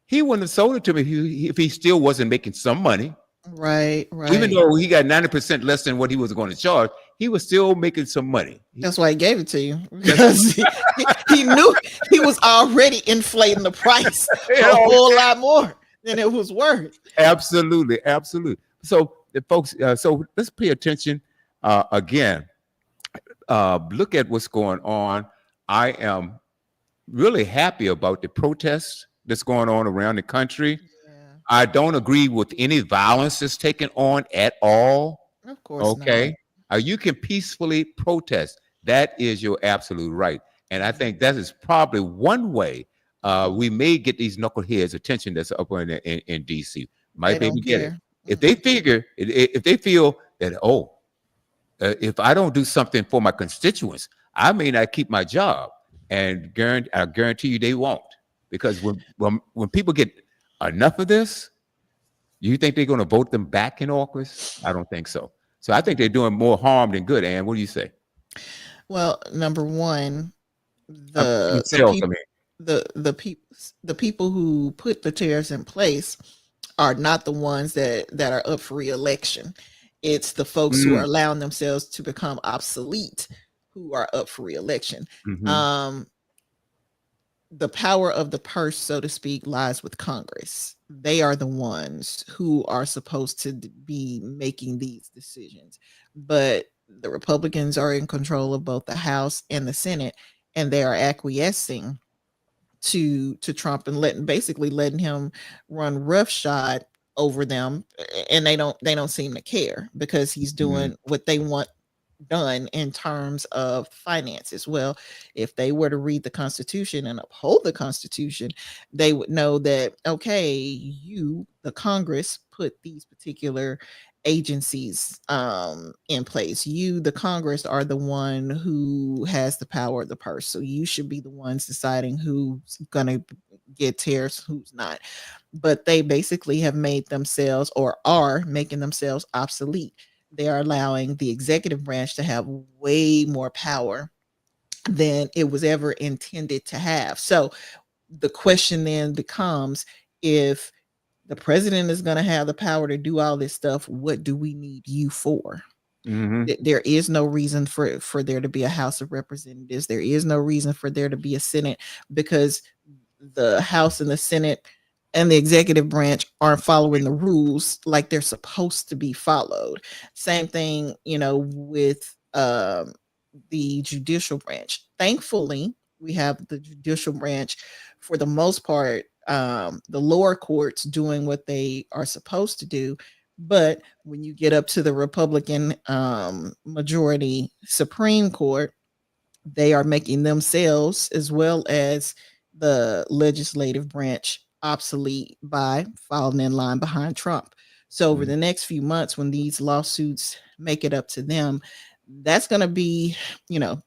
he wouldn't have sold it to me if he still wasn't making some money. Right, Even right. though he got 90% less than what he was going to charge, he was still making some money. That's why he gave it to you, because he knew he was already inflating the price You a know, whole lot more than it was worth. absolutely, absolutely. So, folks, so let's pay attention again. Look at what's going on. I am really happy about the protests that's going on around the country. Yeah, I don't agree with any violence that's taken on at all. of course not. Okay. You can peacefully protest. That is your absolute right. And I think that is probably one way we may get these knuckleheads' attention that's up in DC. They Might be able don't to get it. care. If they figure, if they feel that, if I don't do something for my constituents, I may not keep my job. And I guarantee you they won't. Because when people get enough of this, you think they're going to vote them back in office? I don't think so. So I think they're doing more harm than good. Ann, what do you say? Well, number one, the Themselves, I people mean. the people who put the tariffs in place are not the ones that are up for re-election. It's the folks who are Mm, allowing themselves to become obsolete who are up for re-election. mhm, Um, the power of the purse, so to speak, lies with Congress. They are the ones who are supposed to be making these decisions. But the Republicans are in control of both the House and the Senate, and they are acquiescing to Trump and letting him run roughshod over them, and they don't seem to care because he's mhm, doing what they want done in terms of finances. Well, if they were to read the Constitution and uphold the Constitution, they would know that, okay, you, the Congress, put these particular agencies in place. You, the Congress, are the one who has the power of the purse. So you should be the ones deciding who's going to get tariffs, who's not. But they basically have made themselves, or are making themselves, obsolete. They are allowing the executive branch to have way more power than it was ever intended to have. So the question then becomes, if the president is going to have the power to do all this stuff, what do we need you for? mhm. There is no reason for there to be a House of Representatives. There is no reason for there to be a Senate, because the House and the Senate and the executive branch aren't following the rules like they're supposed to be followed. Same thing, with the judicial branch. Thankfully, we have the judicial branch, for the most part, the lower courts doing what they are supposed to do. But when you get up to the Republican majority Supreme Court, they are making themselves, as well as the legislative branch, obsolete by falling in line behind Trump. So over Mm. the next few months, when these lawsuits make it up to them, that's going to be,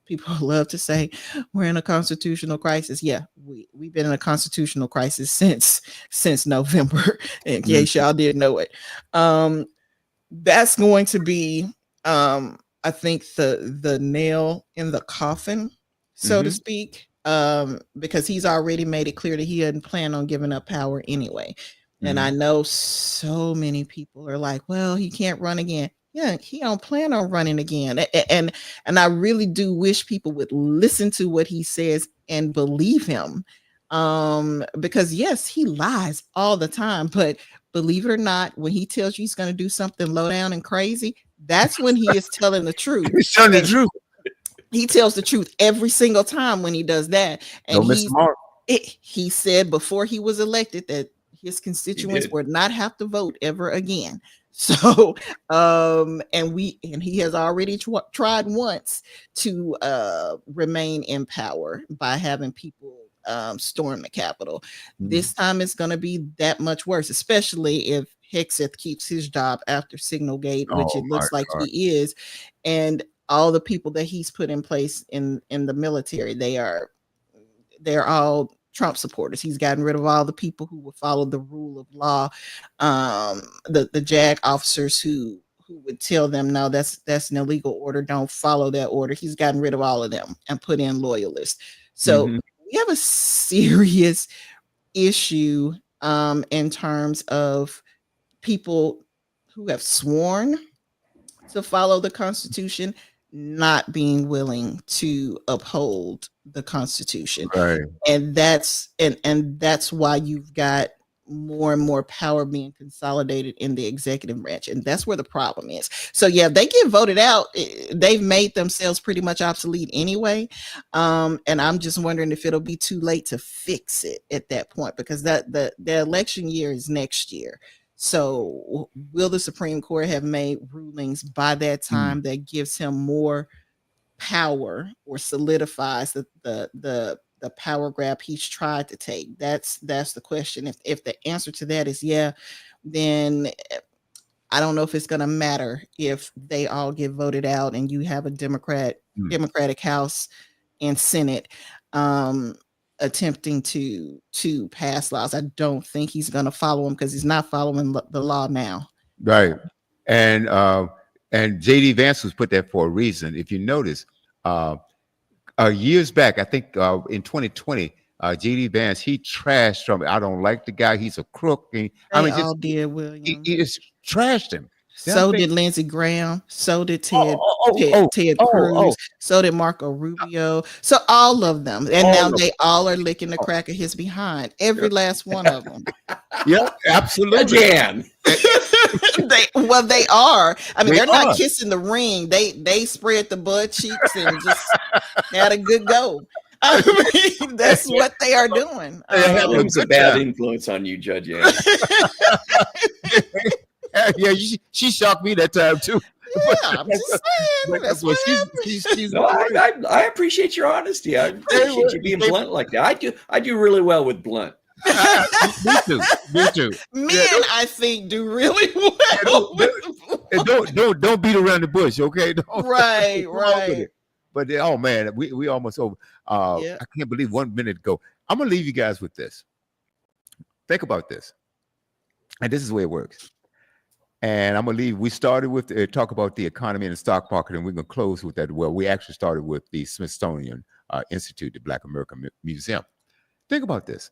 people love to say we're in a constitutional crisis. Yeah, we've been in a constitutional crisis since November, in Mm. case y'all didn't know it. That's going to be, I think, the nail in the coffin, so to Mhm. speak, because he's already made it clear that he doesn't plan on giving up power anyway. And I Mhm. know so many people are like, well, he can't run again. Yeah, he don't plan on running again. And I really do wish people would listen to what he says and believe him. Because yes, he lies all the time, but believe it or not, when he tells you he's going to do something low down and crazy, that's when he is telling the truth. He's telling the And truth. he tells the truth every single time when he does that. And Don't miss the mark. he said before he was elected that his He constituents did. would not have to vote ever again. So and he has already tried once to remain in power by having people storm the Capitol. This time it's going to be that much worse, especially if Hexeth keeps his job after Signalgate, which Oh it my looks like God. he is. And all the people that he's put in place in the military, they're all Trump supporters. He's gotten rid of all the people who would follow the rule of law, the JAG officers who would tell them, no, that's an illegal order, don't follow that order. He's gotten rid of all of them and put in loyalists. So we have a serious issue in terms of people who have sworn to follow the Constitution not being willing to uphold the Constitution. Right. And that's why you've got more and more power being consolidated in the executive branch, and that's where the problem is. So yeah, they get voted out, they've made themselves pretty much obsolete anyway, and I'm just wondering if it'll be too late to fix it at that point, because the election year is next year. So will the Supreme Court have made rulings by that time that gives him more power or solidifies the power grab he's tried to take? That's the question. If the answer to that is yeah, then I don't know if it's going to matter if they all get voted out and you have a Democratic House and Senate attempting to pass laws. I don't think he's going to follow them, because he's not following the law now. Right. And J.D. Vance was put there for a reason. If you notice, years back, I think in 2020, J.D. Vance, he trashed Trump. I don't like the guy. He's a crook. Did, William. He just trashed him. So did Lindsey Graham. So did Ted Cruz. So did Marco Rubio. So all of them. And now they all are licking the crack of his behind. Every last one of them. Yeah, absolutely. Again. They are. I mean, they're not kissing the ring. They spread the butt cheeks and just had a good go. I mean, that's what they are doing. It was a bad influence on you, Judge Ann. Yeah, she shocked me that time too. Yeah, I'm just saying. That's what she's no, I appreciate your honesty. I appreciate you being blunt like that. I do really well with blunt. Me too. Men, I think, do really well. Don't beat around the bush, okay? Right. But oh man, we almost over. I can't believe 1 minute ago. I'm gonna leave you guys with this. Think about this, and this is the way it works. And I'm gonna leave. We started with talk about the economy and the stock market, and we're gonna close with that. Well, we actually started with the Smithsonian Institute, the Black American Museum. Think about this.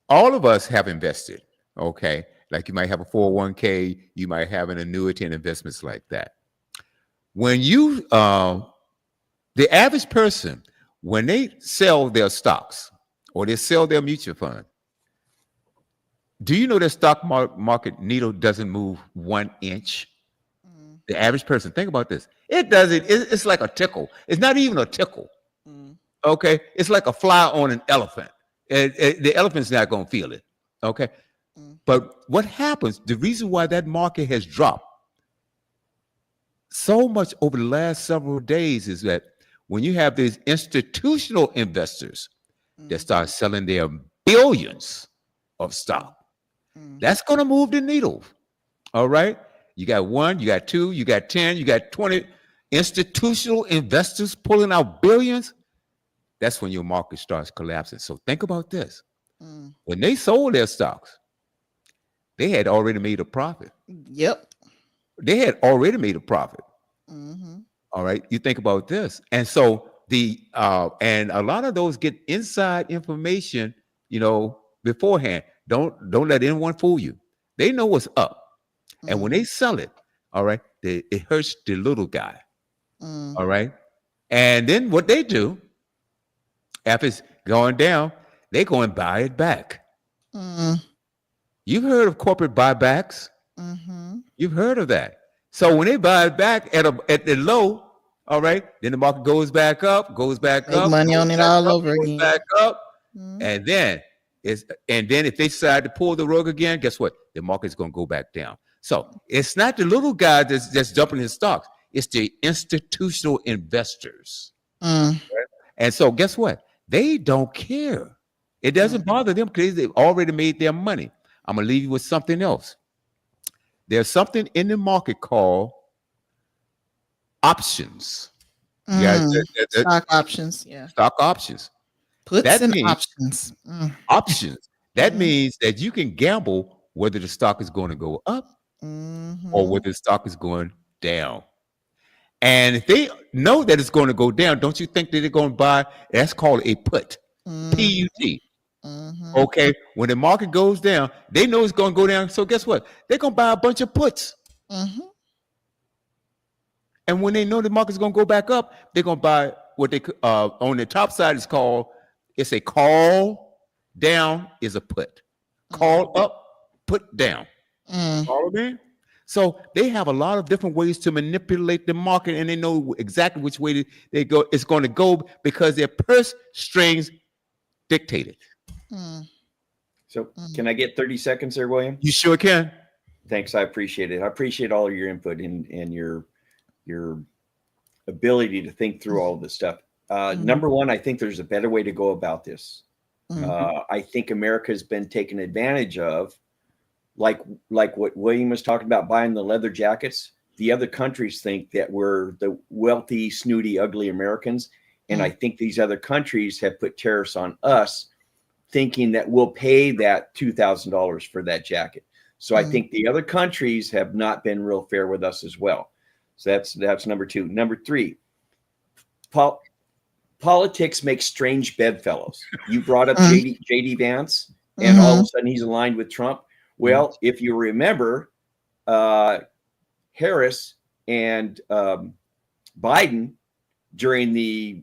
All of us have invested, okay? Like you might have a 401k, you might have an annuity and investments like that. When you, the average person, when they sell their stocks or they sell their mutual fund, do you know that stock market needle doesn't move 1 inch? The average person, think about this. It doesn't. It's like a tickle. It's not even a tickle. Okay, it's like a fly on an elephant. The elephant's not going to feel it. Okay, but what happens? The reason why that market has dropped so much over the last several days is that when you have these institutional investors that start selling their billions of stock, that's going to move the needle. All right. You got 1, you got 2, you got 10, you got 20 institutional investors pulling out billions. That's when your market starts collapsing. So think about this. When they sold their stocks, they had already made a profit. Yep. They had already made a profit. All right. You think about this. And so and a lot of those get inside information, beforehand. Don't let anyone fool you. They know what's up. And when they sell it, all right, it hurts the little guy. All right. And then what they do, after it's going down, they go and buy it back. You've heard of corporate buybacks. You've heard of that. So when they buy it back at the low, all right, then the market goes back up, Make money on it all over again. Back up, and then if they decide to pull the rug again, guess what? The market's going to go back down. So it's not the little guy that's dumping his stocks. It's the institutional investors. Right? And so guess what? They don't care. It doesn't bother them because they've already made their money. I'm going to leave you with something else. There's something in the market called options. Yeah, Stock options. Yeah. stock options. Puts That and means options. options. That Mhm. means that you can gamble whether the stock is going to go up or whether the stock is going down. And if they know that it's going to go down, don't you think that they're going to buy? That's called a put. P-U-T. Okay. When the market goes down, they know it's going to go down. So guess what? They're going to buy a bunch of puts. And when they know the market's going to go back up, they're going to buy what they on the top side is called, it's a call down is a put. Call up, put down. Follow me? So they have a lot of different ways to manipulate the market, and they know exactly which way they go. It's going to go because their purse strings dictate it. So can I get 30 seconds there, William? You sure can. Thanks. I appreciate it. I appreciate all of your input and your ability to think through all of this stuff. Number one, I think there's a better way to go about this. I think America has been taken advantage of, like what William was talking about, buying the leather jackets. The other countries think that we're the wealthy, snooty, ugly Americans. And I think these other countries have put tariffs on us, thinking that we'll pay that $2,000 for that jacket. So I think the other countries have not been real fair with us as well. So that's number two. Number three, politics makes strange bedfellows. You brought up JD Vance, and all of a sudden he's aligned with Trump. Well, if you remember, Harris and Biden during the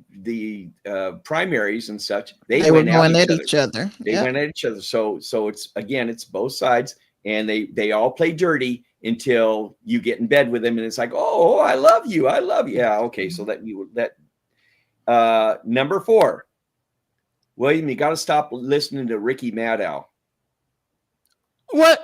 primaries and such, they were went going at each other. They went at each other. So it's both sides, and they all play dirty until you get in bed with them, and it's like, oh, I love you. Yeah, okay. So number four, William, you got to stop listening to Ricky Maddow. What?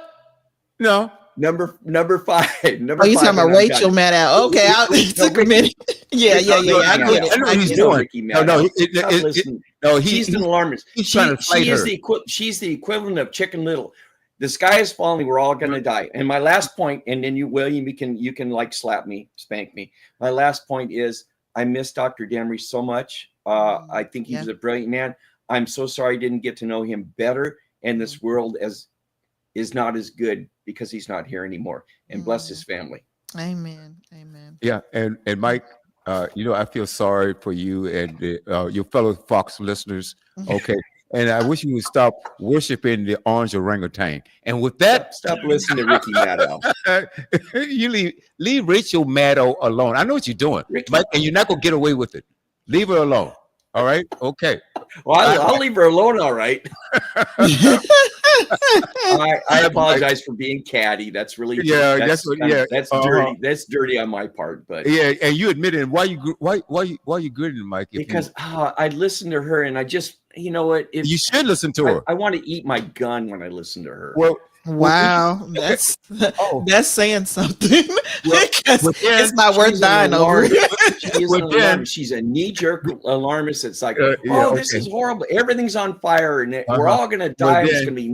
No. Number five. You talking about Rachel Maddow? Okay, it took a minute. Yeah. I get it. I know he's doing. Ricky Maddow. She's an alarmist. He's trying to fight her. She's the equivalent of Chicken Little. The sky is falling. We're all going to die. And my last point, and then you, William, you can like slap me, spank me. My last point is I miss Dr. Demery so much. I think he was a brilliant man. I'm so sorry I didn't get to know him better. And this world is not as good because he's not here anymore. And bless his family. Amen. Yeah, and Mike, I feel sorry for you and your fellow Fox listeners. Okay. And I wish you would stop worshiping the orange orangutan. And with that, stop listening to Ricky Maddow. You leave Rachel Maddow alone. I know what you're doing, Mike, and you're not gonna get away with it. Leave her alone. All right. Okay. Well, I'll leave her alone. All right. I apologize for being catty. That's really that's dirty. That's dirty on my part. But yeah, and you admit it. Why you gritting, Mike? Because I listened to her, and I just, you know what? You should listen to her. I want to eat my gun when I listen to her. Well. Wow, that's saying something. It's not worth dying over. She's a knee-jerk alarmist. It's like, this is horrible. Everything's on fire, and we're all going to die. It's going to be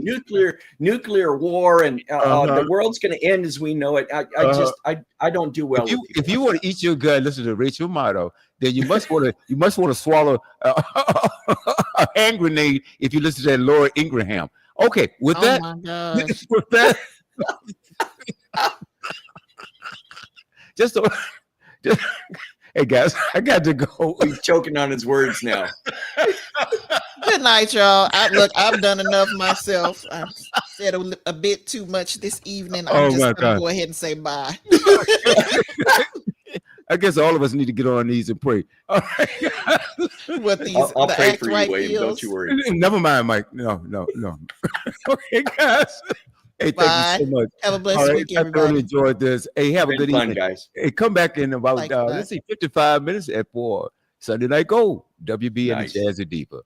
nuclear war, and the world's going to end as we know it. I don't do well. If you want to eat your gun, listen to Rachel Maddow. Then you must want to swallow a hand grenade if you listen to that Laura Ingraham. Okay, with that, just hey guys, I got to go. He's choking on his words now. Good night, y'all. I've done enough myself. I said a bit too much this evening. I'm just gonna go ahead and say bye. I guess all of us need to get on our knees and pray. All right. I'll pray for you, William. Don't you worry. Never mind, Mike. No. Okay, guys. Hey, thank you so much. Have a blessed week, everybody. I really enjoyed this. Hey, have a good evening, guys. Hey, come back in about 55 minutes at 4 Sunday Night Gold. WB and the Jazzy Diva.